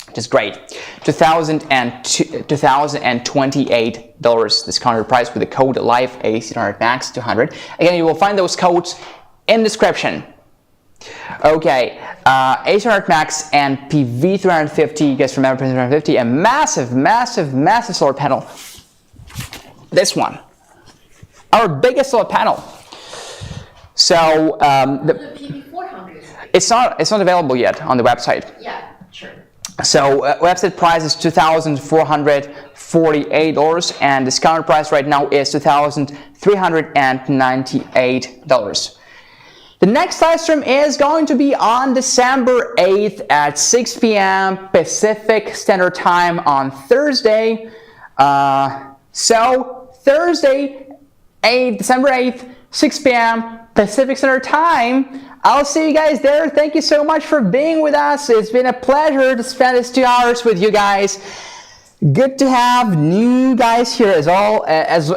Which is great. $2,028 discounted price with the code LIFE A600 Max 200. Again, you will find those codes in the description. Okay, A600 Max and PV350. You guys remember PV350? A massive solar panel. This one, our biggest solar panel. So the PV400. It's not available yet on the website. Yeah, sure. So website price is $2,448 and discounted price right now is $2,398. The next live stream is going to be on December 8th at 6 p.m. Pacific Standard Time on Thursday. So Thursday, December 8th, 6 p.m. Pacific Standard Time. I'll see you guys there. Thank you so much for being with us. It's been a pleasure to spend these 2 hours with you guys. Good to have new guys here as well as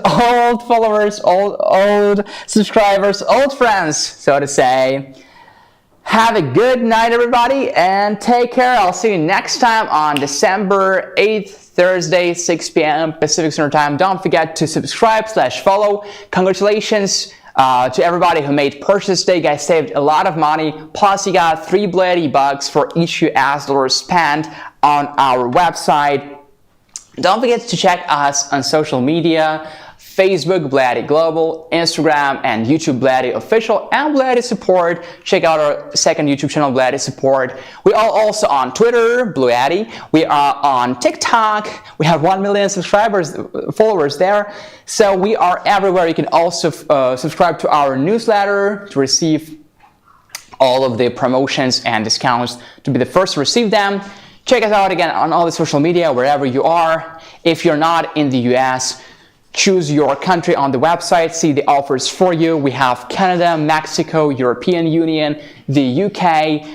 old followers, old subscribers, old friends, so to say. Have a good night, everybody, and take care. I'll see you next time on December 8th, Thursday, 6 p.m. Pacific Standard Time. Don't forget to subscribe/follow. Congratulations to everybody who made purchase today. You guys saved a lot of money. Plus, you got 3 BLUETTI bucks for each US dollar spent on our website. Don't forget to check us on social media. Facebook, BLUETTI Global, Instagram and YouTube, BLUETTI Official and BLUETTI Support. Check out our second YouTube channel, BLUETTI Support. We are also on Twitter, BLUETTI. We are on TikTok. We have 1 million followers there. So we are everywhere. You can also subscribe to our newsletter to receive all of the promotions and discounts, to be the first to receive them. Check us out again on all the social media, wherever you are. If you're not in the US, choose your country on the website, see the offers for you. We have Canada, Mexico, European Union, the UK,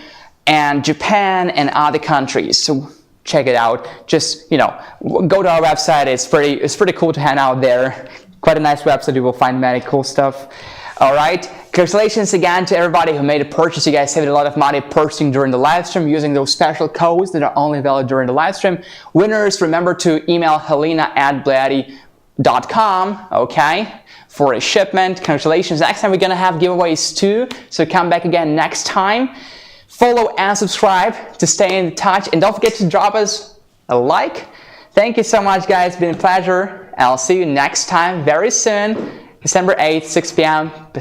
and Japan, and other countries. So check it out. Just, go to our website. It's pretty cool to hang out there. Quite a nice website. You will find many cool stuff. All right. Congratulations again to everybody who made a purchase. You guys saved a lot of money purchasing during the live stream using those special codes that are only valid during the live stream. Winners, remember to email helena@BLUETTI.com, okay, for a shipment. Congratulations. Next time we're going to have giveaways too. So come back again next time. Follow and subscribe to stay in touch. And don't forget to drop us a like. Thank you so much, guys. It's been a pleasure. I'll see you next time very soon. December 8th, 6 p.m. Pacific.